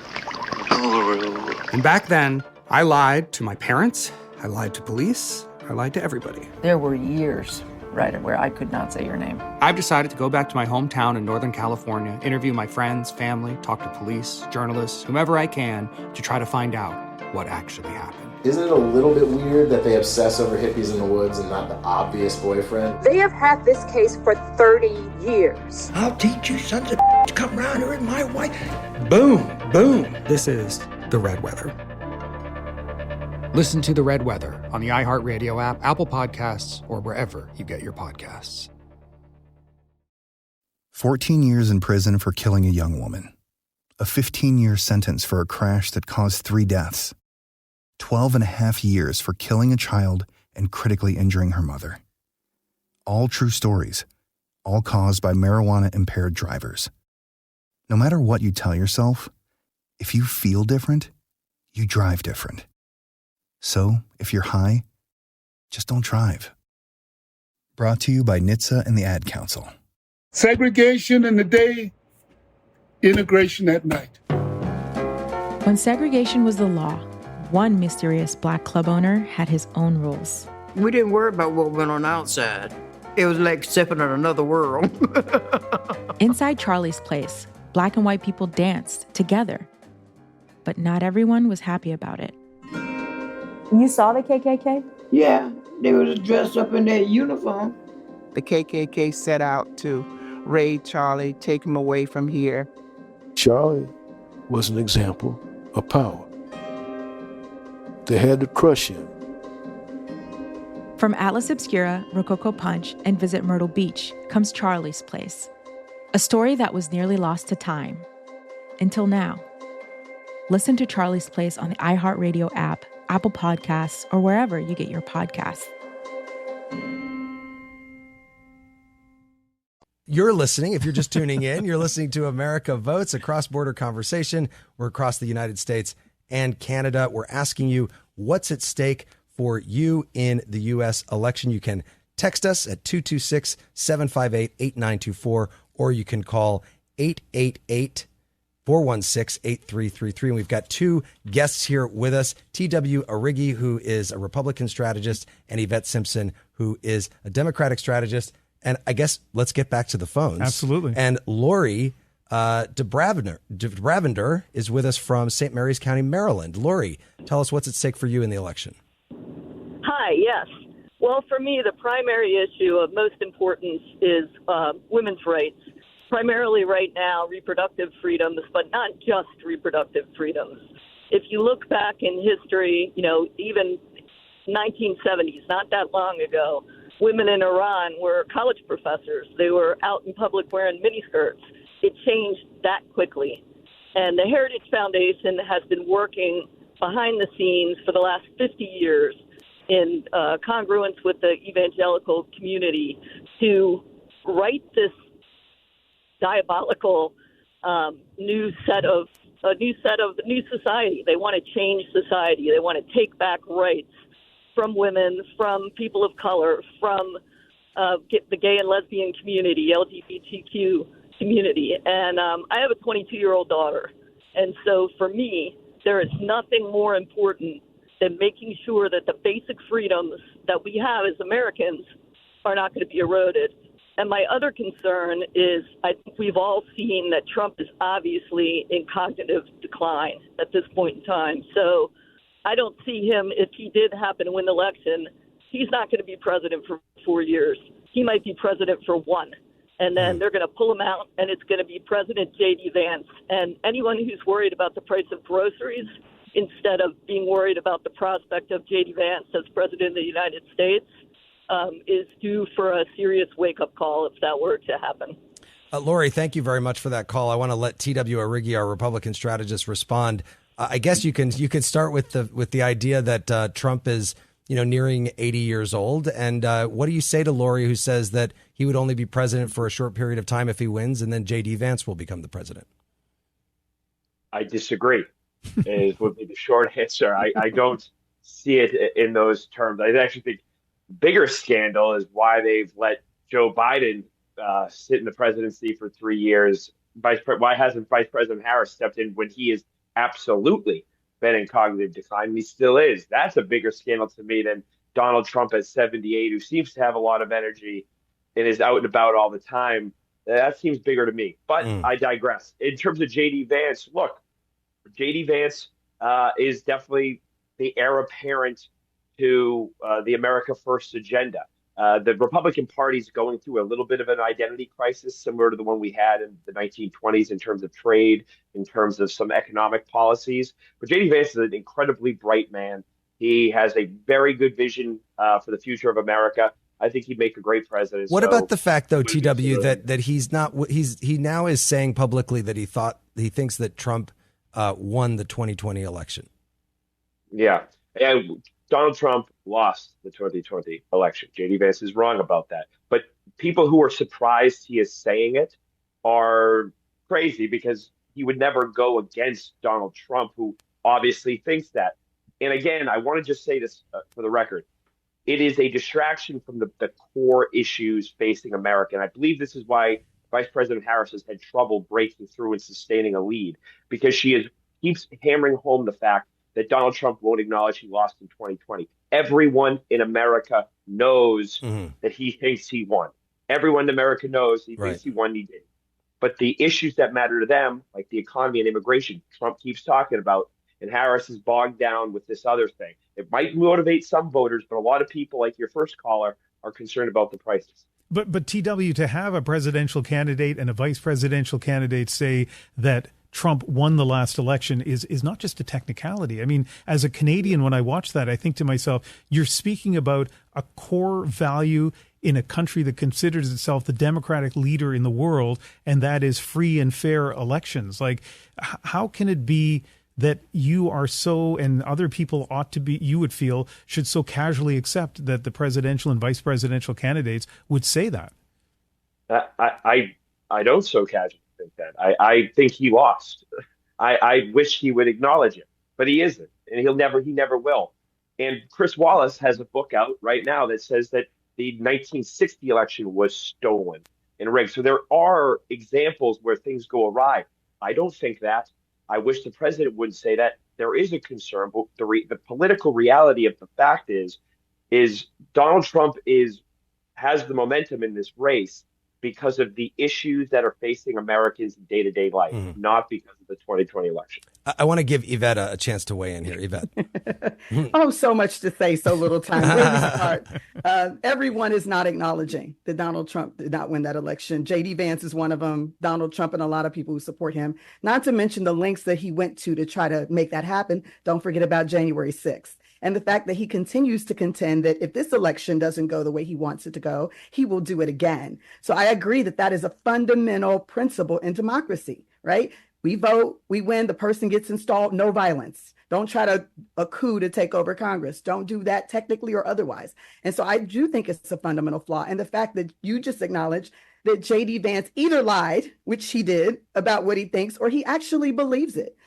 guru. And back then, I lied to my parents, I lied to police, I lied to everybody. There were years, Ryder, where I could not say your name. I've decided to go back to my hometown in Northern California, interview my friends, family, talk to police, journalists, whomever I can, to try to find out what actually happened. Isn't it a little bit weird that they obsess over hippies in the woods and not the obvious boyfriend? They have had this case for 30 years. I'll teach you sons of to come around here and my wife. Boom, boom. This is The Red Weather. Listen to The Red Weather on the iHeartRadio app, Apple Podcasts, or wherever you get your podcasts. 14 years in prison for killing a young woman. A 15-year sentence for a crash that caused 3 deaths. 12 and a half years for killing a child and critically injuring her mother. All true stories, all caused by marijuana-impaired drivers. No matter what you tell yourself, if you feel different, you drive different. So, if you're high, just don't drive. Brought to you by NHTSA and the Ad Council. Segregation in the day, integration at night. When segregation was the law, one mysterious Black club owner had his own rules. We didn't worry about what went on outside. It was like stepping in another world. Inside Charlie's place, Black and white people danced together. But not everyone was happy about it. You saw the KKK? Yeah, they was dressed up in their uniform. The KKK set out to raid Charlie, take him away from here. Charlie was an example of power. They had to crush him. From Atlas Obscura, Rococo Punch, and Visit Myrtle Beach comes Charlie's Place, a story that was nearly lost to time. Until now. Listen to Charlie's Place on the iHeartRadio app, Apple Podcasts, or wherever you get your podcasts. You're listening, if you're just tuning in, you're listening to America Votes, a cross-border conversation. We're across the United States and Canada. We're asking you what's at stake for you in the U.S. election. You can text us at 226-758-8924, or you can call 888-416-8333. And we've got two guests here with us, T.W. Arrighi, who is a Republican strategist, and Yvette Simpson, who is a Democratic strategist. And I guess let's get back to the phones. Absolutely. And Lori DeBravender is with us from St. Mary's County, Maryland. Lori, tell us what's at stake for you in the election. Hi, yes. Well, for me, the primary issue of most importance is women's rights. Primarily right now, reproductive freedoms, but not just reproductive freedoms. If you look back in history, even 1970s, not that long ago, women in Iran were college professors. They were out in public wearing miniskirts. It changed that quickly. And the Heritage Foundation has been working behind the scenes for the last 50 years in congruence with the evangelical community to write this diabolical new society. They want to change society. They want to take back rights from women, from people of color, from the gay and lesbian community, LGBTQ community. And I have a 22-year-old daughter. And so for me, there is nothing more important than making sure that the basic freedoms that we have as Americans are not going to be eroded. And my other concern is I think we've all seen that Trump is obviously in cognitive decline at this point in time. So I don't see him, if he did happen to win the election, he's not going to be president for 4 years. He might be president for one. And then they're going to pull him out, and it's going to be President J.D. Vance. And anyone who's worried about the price of groceries instead of being worried about the prospect of J.D. Vance as president of the United States is due for a serious wake-up call if that were to happen. Lori, thank you very much for that call. I want to let T.W. Arrighi, our Republican strategist, respond. I guess you can start with the idea that Trump is nearing 80 years old. And what do you say to Lori, who says that he would only be president for a short period of time if he wins, and then J.D. Vance will become the president? I disagree, would be the short answer. I don't see it in those terms. I actually think the bigger scandal is why they've let Joe Biden sit in the presidency for 3 years. Why hasn't Vice President Harris stepped in when he is absolutely been in cognitive decline, and he still is? That's a bigger scandal to me than Donald Trump at 78, who seems to have a lot of energy and is out and about all the time. That seems bigger to me, but I digress. In terms of J.D. Vance, look, J.D. Vance is definitely the heir apparent to the America First agenda. The Republican Party is going through a little bit of an identity crisis, similar to the one we had in the 1920s in terms of trade, in terms of some economic policies. But J.D. Vance is an incredibly bright man. He has a very good vision for the future of America. I think he'd make a great president. What about the fact, though, T.W., that he's not? He now is saying publicly that he thinks that Trump won the 2020 election. Yeah, and Donald Trump lost the 2020 election. J.D. Vance is wrong about that. But people who are surprised he is saying it are crazy, because he would never go against Donald Trump, who obviously thinks that. And again, I want to just say this for the record. It is a distraction from the core issues facing America. And I believe this is why Vice President Harris has had trouble breaking through and sustaining a lead, because she keeps hammering home the fact that Donald Trump won't acknowledge he lost in 2020. Everyone in America knows that he thinks he won. Everyone in America knows he thinks he won, he did. But the issues that matter to them, like the economy and immigration, Trump keeps talking about, and Harris is bogged down with this other thing. It might motivate some voters, but a lot of people, like your first caller, are concerned about the prices. But TW, to have a presidential candidate and a vice presidential candidate say that Trump won the last election is not just a technicality. I mean, as a Canadian, when I watch that, I think to myself, you're speaking about a core value in a country that considers itself the democratic leader in the world, and that is free and fair elections. Like, how can it be that you are so, and other people ought to be, you would feel, should so casually accept that the presidential and vice presidential candidates would say that? I don't so casually think that. I think he lost. I wish he would acknowledge it, but he isn't, and he never will. And Chris Wallace has a book out right now that says that the 1960 election was stolen and rigged. So there are examples where things go awry. I don't think that. I wish the president wouldn't say that. There is a concern, but the political reality of the fact is Donald Trump has the momentum in this race because of the issues that are facing Americans in day-to-day life, not because of the 2020 election. I want to give Yvette a chance to weigh in here. Yvette. Oh, so much to say, so little time. Where to start? Everyone is not acknowledging that Donald Trump did not win that election. J.D. Vance is one of them, Donald Trump and a lot of people who support him. Not to mention the lengths that he went to try to make that happen. Don't forget about January 6th. And the fact that he continues to contend that if this election doesn't go the way he wants it to go, he will do it again. So I agree that that is a fundamental principle in democracy, right? We vote, we win, the person gets installed, no violence. Don't try to a coup to take over Congress. Don't do that technically or otherwise. And so I do think it's a fundamental flaw. And the fact that you just acknowledged that J.D. Vance either lied, which he did, about what he thinks, or he actually believes it,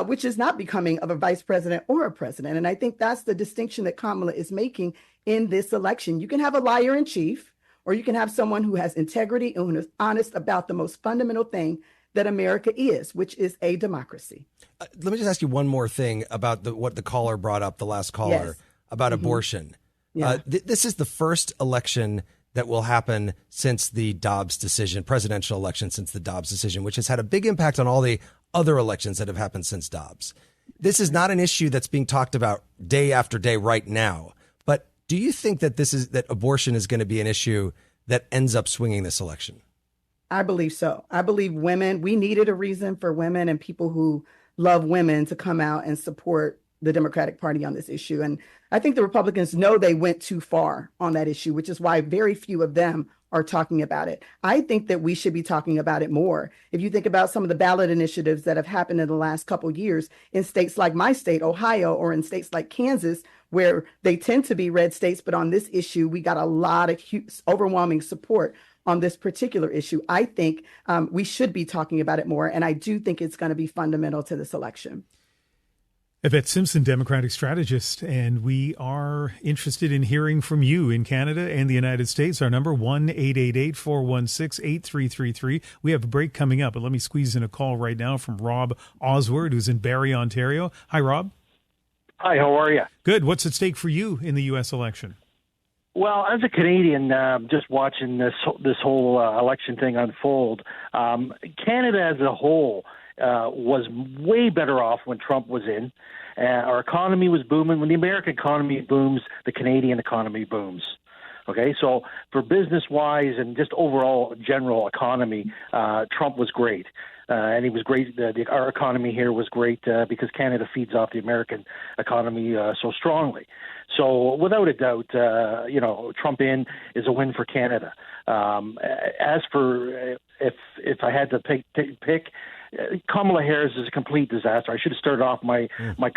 which is not becoming of a vice president or a president. And I think that's the distinction that Kamala is making in this election. You can have a liar in chief, or you can have someone who has integrity and who is honest about the most fundamental thing that America is, which is a democracy. Let me just ask you one more thing about what the caller brought up, the last caller, about abortion. Yeah. This is the first election that will happen since the Dobbs decision, presidential election since the Dobbs decision, which has had a big impact on all the other elections that have happened since Dobbs. This is not an issue that's being talked about day after day right now. But do you think that that abortion is going to be an issue that ends up swinging this election? I believe so. I believe we needed a reason for women and people who love women to come out and support the Democratic Party on this issue. And I think the Republicans know they went too far on that issue, which is why very few of them are talking about it. I think that we should be talking about it more. If you think about some of the ballot initiatives that have happened in the last couple of years in states like my state, Ohio, or in states like Kansas, where they tend to be red states, but on this issue, we got a lot of overwhelming support on this particular issue. I think we should be talking about it more, and I do think it's going to be fundamental to this election. Yvette Simpson, Democratic strategist, and we are interested in hearing from you in Canada and the United States. Our number, 1-888-416-8333. We have a break coming up, but let me squeeze in a call right now from Rob Oswald, who's in Barrie, Ontario. Hi, Rob. Hi, how are you? Good. What's at stake for you in the U.S. election? Well, as a Canadian, just watching this whole election thing unfold, Canada as a whole was way better off when Trump was in. Our economy was booming. When the American economy booms, the Canadian economy booms. Okay, so for business-wise and just overall general economy, Trump was great. And he was great. Our economy here was great because Canada feeds off the American economy so strongly. So without a doubt, Trump in is a win for Canada. As for if I had to pick, Kamala Harris is a complete disaster. I should have started off my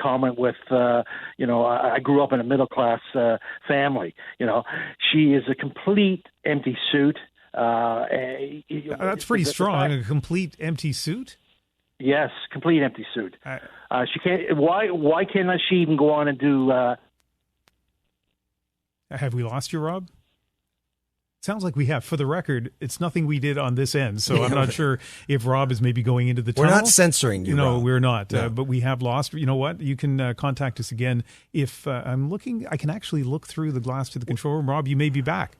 comment with, I grew up in a middle class family. She is a complete empty suit. That's pretty strong. A complete empty suit? Yes, complete empty suit. She can't. Why cannot she even go on and do? Have we lost you, Rob? Sounds like we have. For the record, it's nothing we did on this end, so I'm not sure if Rob is maybe going into the tunnel. We're not censoring you, No, Rob. we're not. No. But we have lost. You know what? You can contact us again. If I'm looking, I can actually look through the glass to the control room. Rob, you may be back.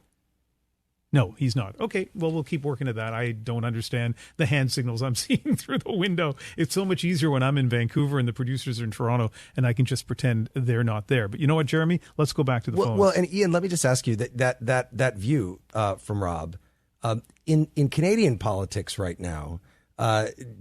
No, he's not. Okay, well, we'll keep working at that. I don't understand the hand signals I'm seeing through the window. It's so much easier when I'm in Vancouver and the producers are in Toronto and I can just pretend they're not there. But you know what, Jeremy? Let's go back to the phone. Well, and Ian, let me just ask you that view from Rob. In Canadian politics right now,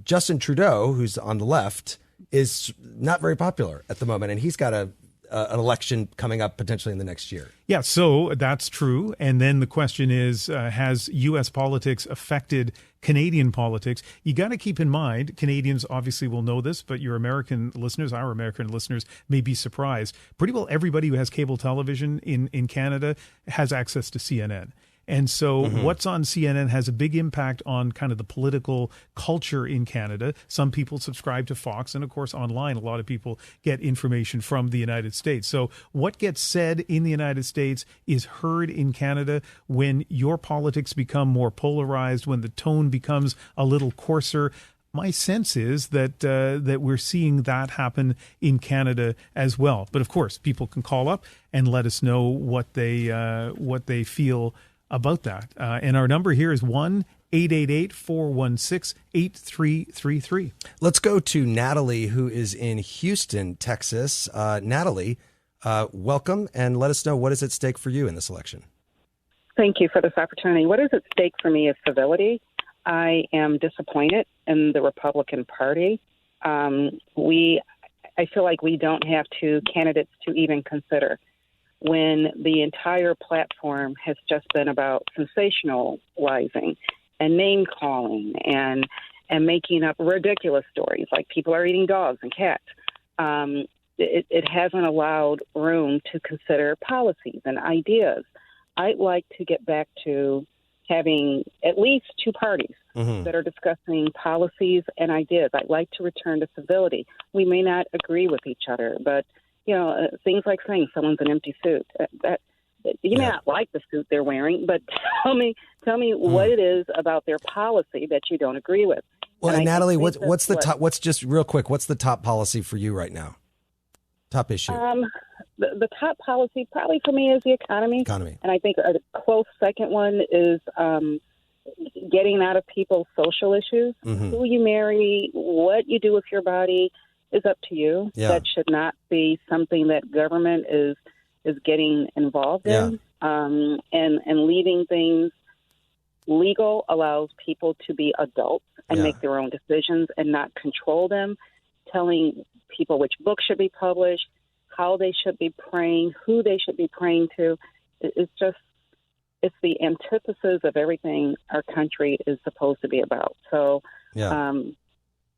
Justin Trudeau, who's on the left, is not very popular at the moment, and he's got an election coming up potentially in the next year. Yeah, so that's true. And then the question is, has U.S. politics affected Canadian politics? You got to keep in mind, Canadians obviously will know this, but our American listeners may be surprised. Pretty well everybody who has cable television in Canada has access to CNN. And so what's on CNN has a big impact on kind of the political culture in Canada. Some people subscribe to Fox, and of course online, a lot of people get information from the United States. So what gets said in the United States is heard in Canada. When your politics become more polarized, when the tone becomes a little coarser, my sense is that we're seeing that happen in Canada as well. But of course, people can call up and let us know what they feel about that. And our number here is 1-888-416-8333. Let's go to Natalie, who is in Houston, Texas. Natalie, welcome, and let us know what is at stake for you in this election. Thank you for this opportunity. What is at stake for me is civility. I am disappointed in the Republican Party. I feel like we don't have candidates to even consider when the entire platform has just been about sensationalizing and name calling and making up ridiculous stories like people are eating dogs and cats. It hasn't allowed room to consider policies and ideas. I'd like to get back to having at least two parties that are discussing policies and ideas. I'd like to return to civility. We may not agree with each other, but things like saying someone's an empty suit. You may not like the suit they're wearing, but tell me what it is about their policy that you don't agree with. Well, and Natalie, what's the top? What's just real quick? What's the top policy for you right now? Top issue. The top policy probably for me is the economy. And I think a close second one is getting out of people's social issues. Who you marry, what you do with your body is up to you. Yeah. That should not be something that government is getting involved in. And leaving things legal allows people to be adults and make their own decisions and not control them. Telling people which books should be published, how they should be praying, who they should be praying to. It's the antithesis of everything our country is supposed to be about. So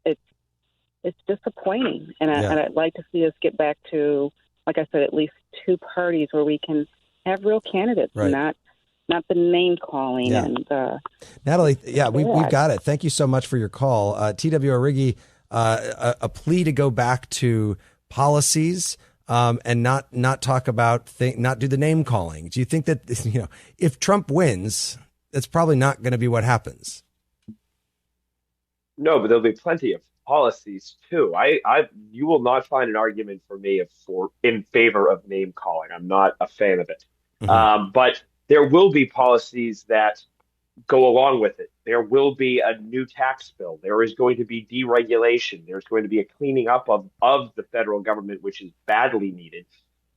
it's disappointing. And I'd like to see us get back to, like I said, at least two parties where we can have real candidates, not the name calling. And Natalie, we've got it. Thank you so much for your call. T.W. Arrighi, a plea to go back to policies and not talk about not do the name calling. Do you think that if Trump wins, that's probably not going to be what happens? No, but there'll be plenty of policies too. You will not find an argument for me in favor of name calling. I'm not a fan of it. But there will be policies that go along with it. There will be a new tax bill. There is going to be deregulation. There's going to be a cleaning up of the federal government, which is badly needed.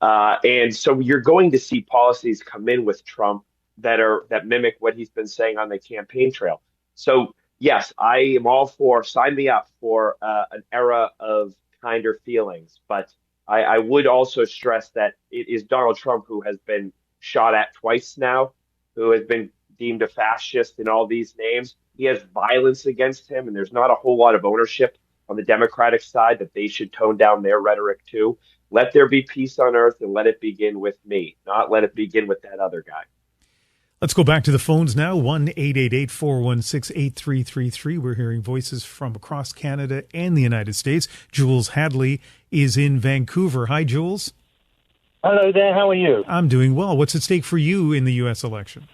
And so you're going to see policies come in with Trump that mimic what he's been saying on the campaign trail. So yes, I am all for, sign me up for an era of kinder feelings. But I would also stress that it is Donald Trump who has been shot at twice now, who has been deemed a fascist in all these names. He has violence against him, and there's not a whole lot of ownership on the Democratic side that they should tone down their rhetoric too. Let there be peace on earth, and let it begin with me, not let it begin with that other guy. Let's go back to the phones now. 1-888-416-8333. We're hearing voices from across Canada and the United States. Jules Hadley is in Vancouver. Hi, Jules. Hello there. How are you? I'm doing well. What's at stake for you in the U.S. election?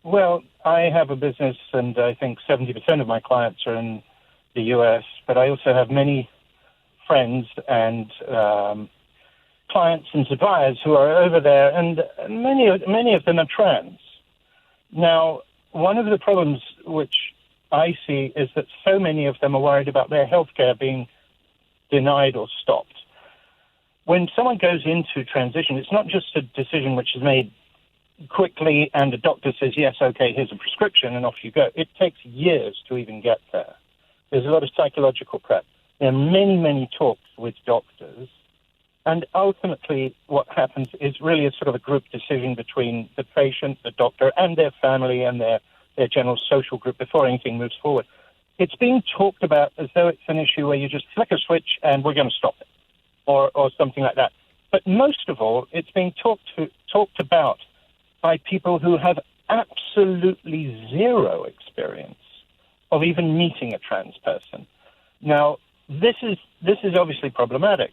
Well, I have a business, and I think 70% of my clients are in the U.S., but I also have many friends and clients and suppliers who are over there, and many of them are trans. Now, one of the problems which I see is that so many of them are worried about their health care being denied or stopped. When someone goes into transition, it's not just a decision which is made quickly and the doctor says, yes, okay, here's a prescription, and off you go. It takes years to even get there. There's a lot of psychological prep. There are many, many talks with doctors. And ultimately, what happens is really a sort of a group decision between the patient, the doctor, and their family and their general social group before anything moves forward. It's being talked about as though it's an issue where you just flick a switch and we're going to stop it, or something like that. But most of all, it's being talked about by people who have absolutely zero experience of even meeting a trans person. Now, this is obviously problematic.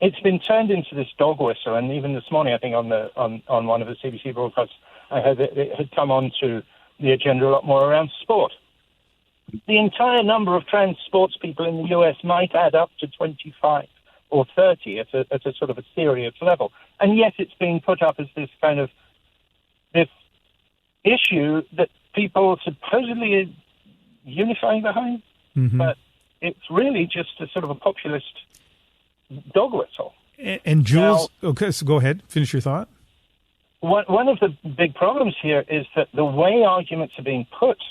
It's been turned into this dog whistle, and even this morning, I think on one of the CBC broadcasts, I heard that it had come onto the agenda a lot more around sport. The entire number of trans sports people in the US might add up to 25 or 30 at a sort of a serious level, and yet it's being put up as this kind of this issue that people supposedly are unifying behind, but it's really just a sort of a populist dog whistle. And Jules, okay, so go ahead, finish your thought. One of the big problems here is that the way arguments are being put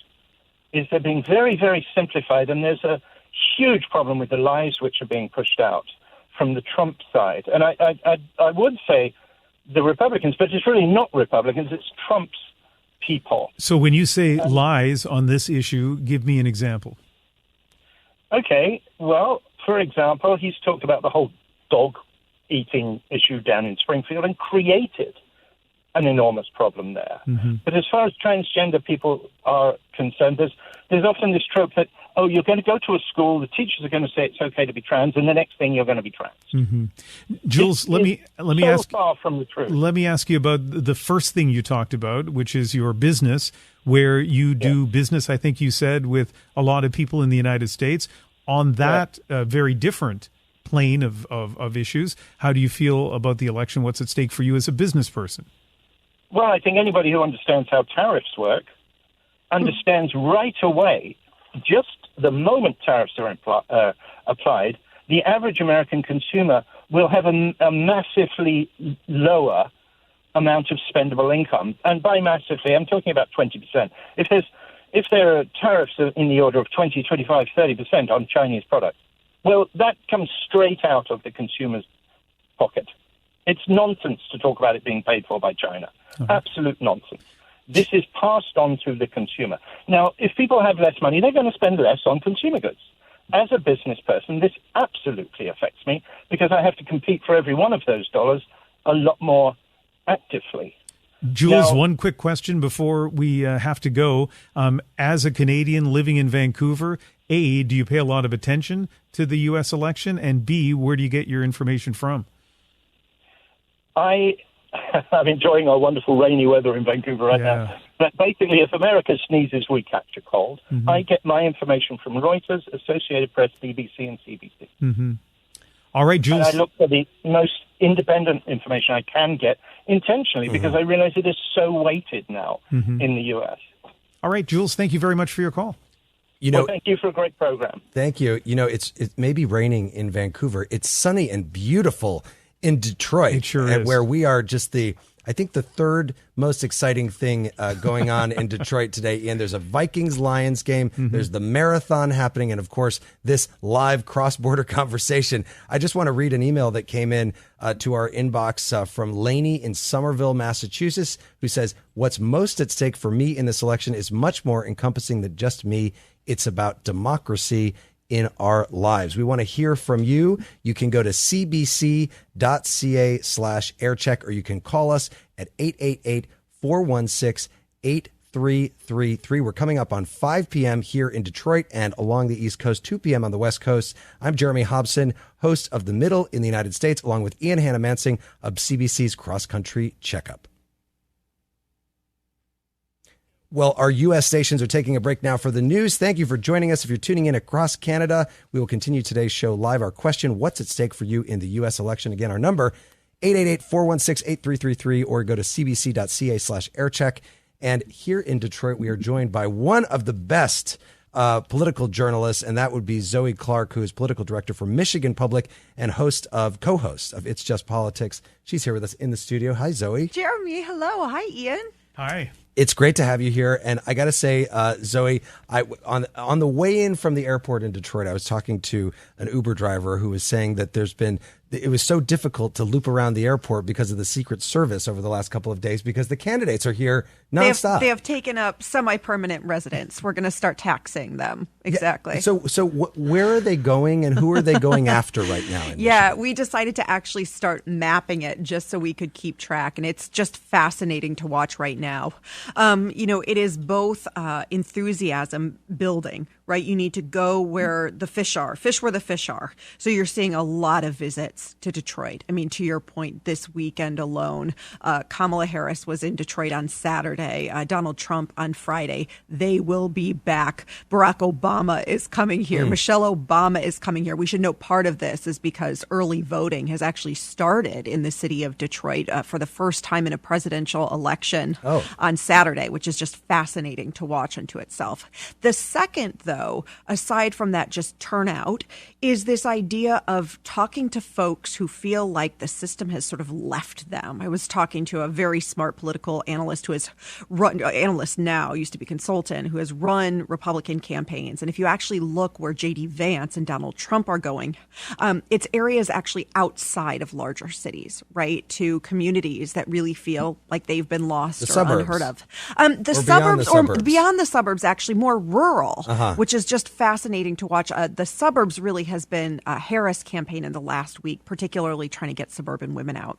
is they're being very, very simplified, and there's a huge problem with the lies which are being pushed out from the Trump side. And I would say the Republicans, but it's really not Republicans, it's Trump's people. So when you say lies on this issue, give me an example. Okay, well, for example, he's talked about the whole dog eating issue down in Springfield and created an enormous problem there. Mm-hmm. But as far as transgender people are concerned, there's often this trope that, oh, you're going to go to a school, the teachers are going to say it's okay to be trans, and the next thing you're going to be trans. Mm-hmm. Jules, let me ask. Far from the truth. Let me ask you about the first thing you talked about, which is your business, where you do business. I think you said with a lot of people in the United States on that very different plane of issues. How do you feel about the election? What's at stake for you as a business person? Well, I think anybody who understands how tariffs work understands right away, just the moment tariffs are applied, the average American consumer will have a massively lower amount of spendable income. And by massively, I'm talking about 20%. If there are tariffs in the order of 20, 25, 30% on Chinese products, well, that comes straight out of the consumer's pocket. It's nonsense to talk about it being paid for by China. Absolute nonsense. This is passed on to the consumer. Now, if people have less money, they're going to spend less on consumer goods. As a business person, this absolutely affects me because I have to compete for every one of those dollars a lot more actively. Jules, one quick question before we have to go. As a Canadian living in Vancouver, A, do you pay a lot of attention to the U.S. election? And B, where do you get your information from? I'm enjoying our wonderful rainy weather in Vancouver right now. But basically, if America sneezes, we catch a cold. Mm-hmm. I get my information from Reuters, Associated Press, BBC, and CBC. Mm-hmm. All right, Jules. And I look for the most independent information I can get intentionally because I realize it is so weighted now in the U.S. All right, Jules, thank you very much for your call. Thank you for a great program. Thank you. It may be raining in Vancouver. It's sunny and beautiful in Detroit. It sure is. Where we are just I think the third most exciting thing going on in Detroit today. Ian, there's a Vikings-Lions game. Mm-hmm. There's the marathon happening. And of course, this live cross-border conversation. I just want to read an email that came in to our inbox from Lainey in Somerville, Massachusetts, who says, what's most at stake for me in this election is much more encompassing than just me. It's about democracy in our lives. We want to hear from you. You can go to cbc.ca/aircheck or you can call us at 888-416-8333. We're coming up on 5 p.m. here in Detroit and along the East Coast, 2 p.m. on the West Coast. I'm Jeremy Hobson, host of The Middle in the United States, along with Ian Hanomansing of CBC's Cross Country Checkup. Well, our U.S. stations are taking a break now for the news. Thank you for joining us. If you're tuning in across Canada, we will continue today's show live. Our question, what's at stake for you in the U.S. election? Again, our number, 888-416-8333, or go to cbc.ca/aircheck. And here in Detroit, we are joined by one of the best political journalists, and that would be Zoe Clark, who is political director for Michigan Public and co-host of It's Just Politics. She's here with us in the studio. Hi, Zoe. Jeremy, hello. Hi, Ian. Hi. It's great to have you here. And I got to say, Zoe, on the way in from the airport in Detroit, I was talking to an Uber driver who was saying that it was so difficult to loop around the airport because of the Secret Service over the last couple of days because the candidates are here nonstop. They have taken up semi-permanent residents. We're going to start taxing them. Exactly. Yeah. So where are they going and who are they going after right now? We decided to actually start mapping it just so we could keep track. And it's just fascinating to watch right now. It is both enthusiasm building, right? You need to go where the fish are, fish where the fish are. So you're seeing a lot of visits to Detroit. I mean, to your point, this weekend alone, Kamala Harris was in Detroit on Saturday, Donald Trump on Friday. They will be back. Barack Obama is coming here. Michelle Obama is coming here. We should know part of this is because early voting has actually started in the city of Detroit for the first time in a presidential election on Saturday, which is just fascinating to watch unto itself. The second, though, though, aside from that just turnout, is this idea of talking to folks who feel like the system has sort of left them. I was talking to a very smart political analyst who has run, analyst now, used to be consultant, who has run Republican campaigns. And if you actually look where J.D. Vance and Donald Trump are going, it's areas actually outside of larger cities, right? To communities that really feel like they've been lost or unheard of. The suburbs or beyond the suburbs, actually more rural, which is just fascinating to watch. The suburbs really has been a Harris campaign in the last week, particularly trying to get suburban women out.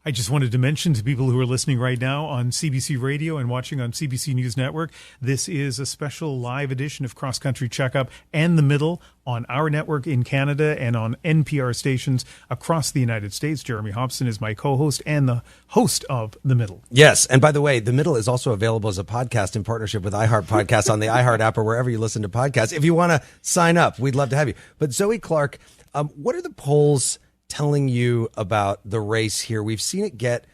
I just wanted to mention to people who are listening right now on CBC Radio and watching on CBC News Network, this is a special live edition of Cross Country Checkup and The Middle on our network in Canada and on NPR stations across the United States. Jeremy Hobson is my co-host and the host of The Middle. Yes. And by the way, The Middle is also available as a podcast in partnership with iHeart Podcasts on the iHeart app or wherever you listen to podcasts. If you want to sign up, we'd love to have you. But Zoe Clark, what are the polls telling you about the race here? We've seen it get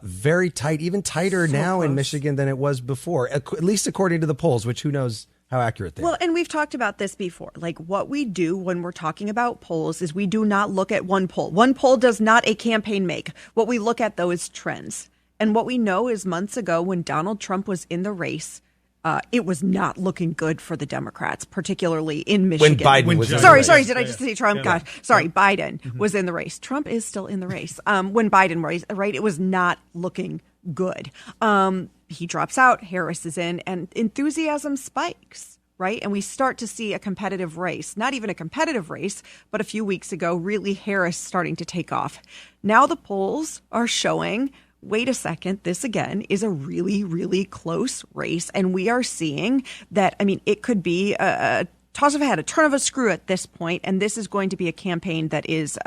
very tight, even tighter now in Michigan than it was before, at least according to the polls, which who knows how accurate they are. Well, and we've talked about this before. Like, what we do when we're talking about polls is we do not look at one poll. One poll does not a campaign make. What we look at, though, is trends. And what we know is months ago when Donald Trump was in the race, it was not looking good for the Democrats, particularly in Michigan. When Biden was in the race. Sorry, did I just say Trump? Gosh, sorry, Biden was in the race. Trump is still in the race. When Biden was, right, it was not looking good. He drops out, Harris is in, and enthusiasm spikes, right? And we start to see a competitive race, not even a competitive race, but a few weeks ago, really Harris starting to take off. Now the polls are showing, wait a second, this again is a really, really close race. And we are seeing that, I mean, it could be a toss of a hat, a turn of a screw at this point. And this is going to be a campaign that is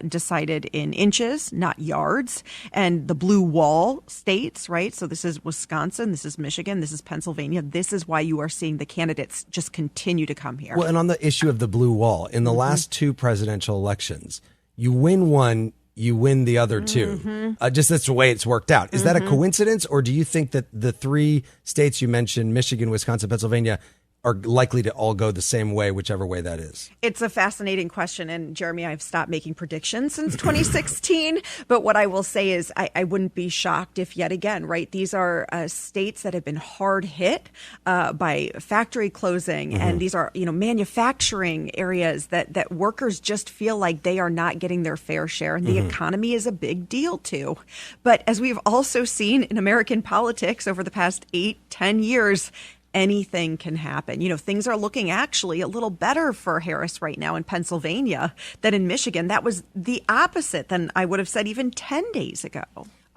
decided in inches, not yards. And the blue wall states, right? So this is Wisconsin, this is Michigan, this is Pennsylvania. This is why you are seeing the candidates just continue to come here. Well, and on the issue of the blue wall, in the last two presidential elections, you win one, you win the other two. Just that's the way it's worked out. Is that a coincidence, or do you think that the three states you mentioned, Michigan, Wisconsin, Pennsylvania, are likely to all go the same way, whichever way that is? It's a fascinating question. And Jeremy, I've stopped making predictions since 2016. But what I will say is I wouldn't be shocked if yet again, right, these are states that have been hard hit by factory closing. And these are, manufacturing areas that workers just feel like they are not getting their fair share. And the economy is a big deal, too. But as we've also seen in American politics over the past 8-10 years, anything can happen. Things are looking actually a little better for Harris right now in Pennsylvania than in Michigan. That was the opposite than I would have said even 10 days ago.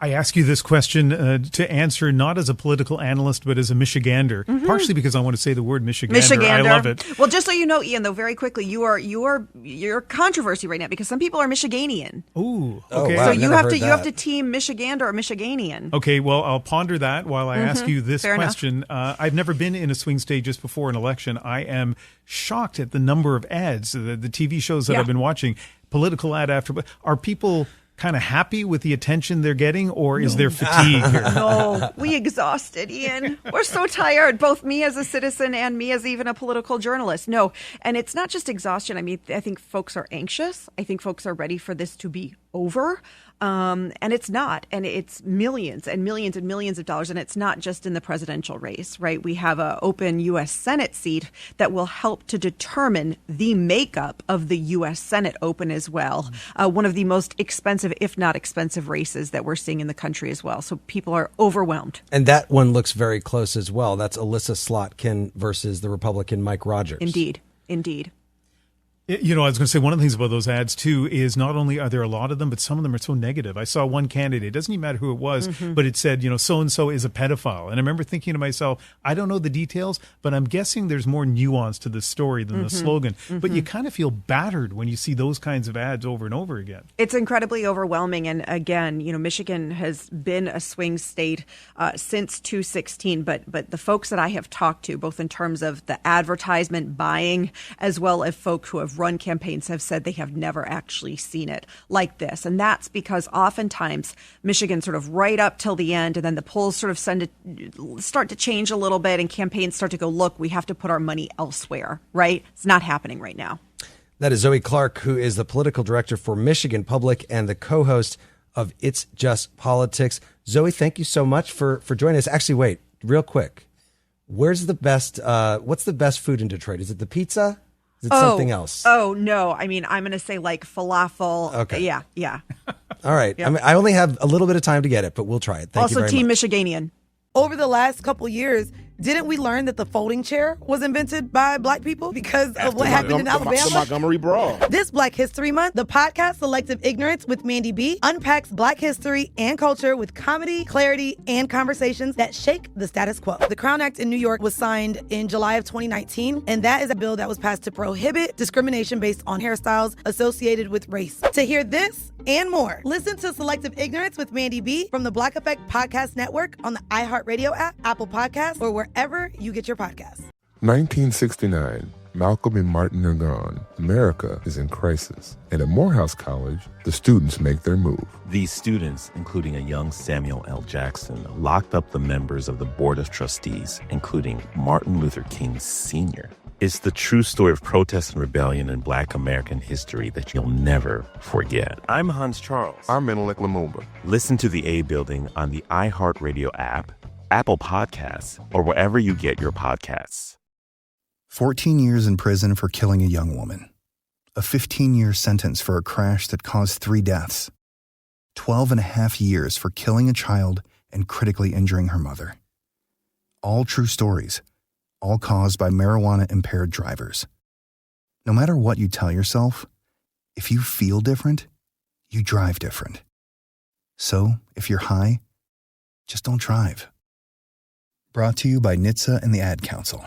I ask you this question to answer not as a political analyst, but as a Michigander, partially because I want to say the word Michigander. I love it. Well, just so you know, Ian, though, very quickly, you're controversy right now because some people are Michiganian. Ooh, okay. Oh, wow, so you have to team Michigander or Michiganian. Okay, well, I'll ponder that while I ask you this question. I've never been in a swing state just before an election. I am shocked at the number of ads, the TV shows that I've been watching, political ad after. Are people kind of happy with the attention they're getting, or is there fatigue here? No, we exhausted, Ian. We're so tired, both me as a citizen and me as even a political journalist. No, and it's not just exhaustion. I mean, I think folks are anxious. I think folks are ready for this to be over. And it's not. And it's millions and millions and millions of dollars. And it's not just in the presidential race, right? We have an open U.S. Senate seat that will help to determine the makeup of the U.S. Senate Open as well. One of the most expensive, if not expensive, races that we're seeing in the country as well. So people are overwhelmed. And that one looks very close as well. That's Alyssa Slotkin versus the Republican Mike Rogers. Indeed. I was going to say one of the things about those ads, too, is not only are there a lot of them, but some of them are so negative. I saw one candidate, it doesn't even matter who it was, but it said, so-and-so is a pedophile. And I remember thinking to myself, I don't know the details, but I'm guessing there's more nuance to the story than the slogan. But you kind of feel battered when you see those kinds of ads over and over again. It's incredibly overwhelming. And again, Michigan has been a swing state since 2016. But the folks that I have talked to, both in terms of the advertisement buying, as well as folks who have run campaigns have said they have never actually seen it like this. And that's because oftentimes Michigan sort of right up till the end, and then the polls sort of start to change a little bit, and campaigns start to go, look, we have to put our money elsewhere, right? It's not happening right now. That is Zoe Clark, who is the political director for Michigan Public and the co-host of It's Just Politics. Zoe, thank you so much for joining us. Actually, wait, real quick. What's the best food in Detroit? Is it the pizza? Is it something else? Oh, no. I mean, I'm going to say like falafel. Okay. Yeah. All right. Yep. I mean, I only have a little bit of time to get it, but we'll try it. Thank you Also, very Team much. Michiganian. Over the last couple years, didn't we learn that the folding chair was invented by Black people because of what happened in Alabama? The Montgomery Brawl. This Black History Month, the podcast Selective Ignorance with Mandy B unpacks Black history and culture with comedy, clarity, and conversations that shake the status quo. The Crown Act in New York was signed in July of 2019, and that is a bill that was passed to prohibit discrimination based on hairstyles associated with race. To hear this and more, listen to Selective Ignorance with Mandy B from the Black Effect Podcast Network on the iHeartRadio app, Apple Podcasts, or wherever you get your podcasts. 1969, Malcolm and Martin are gone. America is in crisis. And at Morehouse College, the students make their move. These students, including a young Samuel L. Jackson, locked up the members of the Board of Trustees, including Martin Luther King Sr. It's the true story of protest and rebellion in Black American history that you'll never forget. I'm Hans Charles. I'm Menelik Lumumba. Listen to The A Building on the iHeartRadio app, Apple Podcasts, or wherever you get your podcasts. 14 years in prison for killing a young woman. A 15-year sentence for a crash that caused 3 deaths. 12 and a half years for killing a child and critically injuring her mother. All true stories, all caused by marijuana-impaired drivers. No matter what you tell yourself, if you feel different, you drive different. So, if you're high, just don't drive. Brought to you by NHTSA and the Ad Council.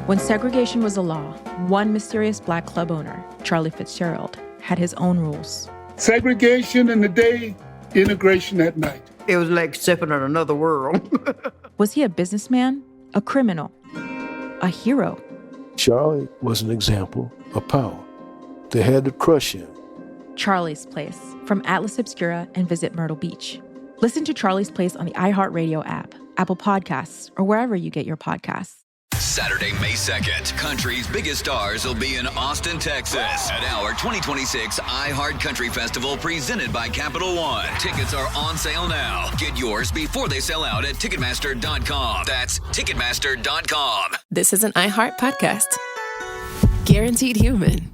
When segregation was a law, one mysterious Black club owner, Charlie Fitzgerald, had his own rules. Segregation in the day, integration at night. It was like stepping in another world. Was he a businessman, a criminal, a hero? Charlie was an example of power. They had to crush him. Charlie's Place, from Atlas Obscura and Visit Myrtle Beach. Listen to Charlie's Place on the iHeartRadio app, Apple Podcasts, or wherever you get your podcasts. Saturday, May 2nd, country's biggest stars will be in Austin, Texas at our 2026 iHeart Country Festival presented by Capital One. Tickets are on sale now. Get yours before they sell out at Ticketmaster.com. That's Ticketmaster.com. This is an iHeart podcast. Guaranteed Human.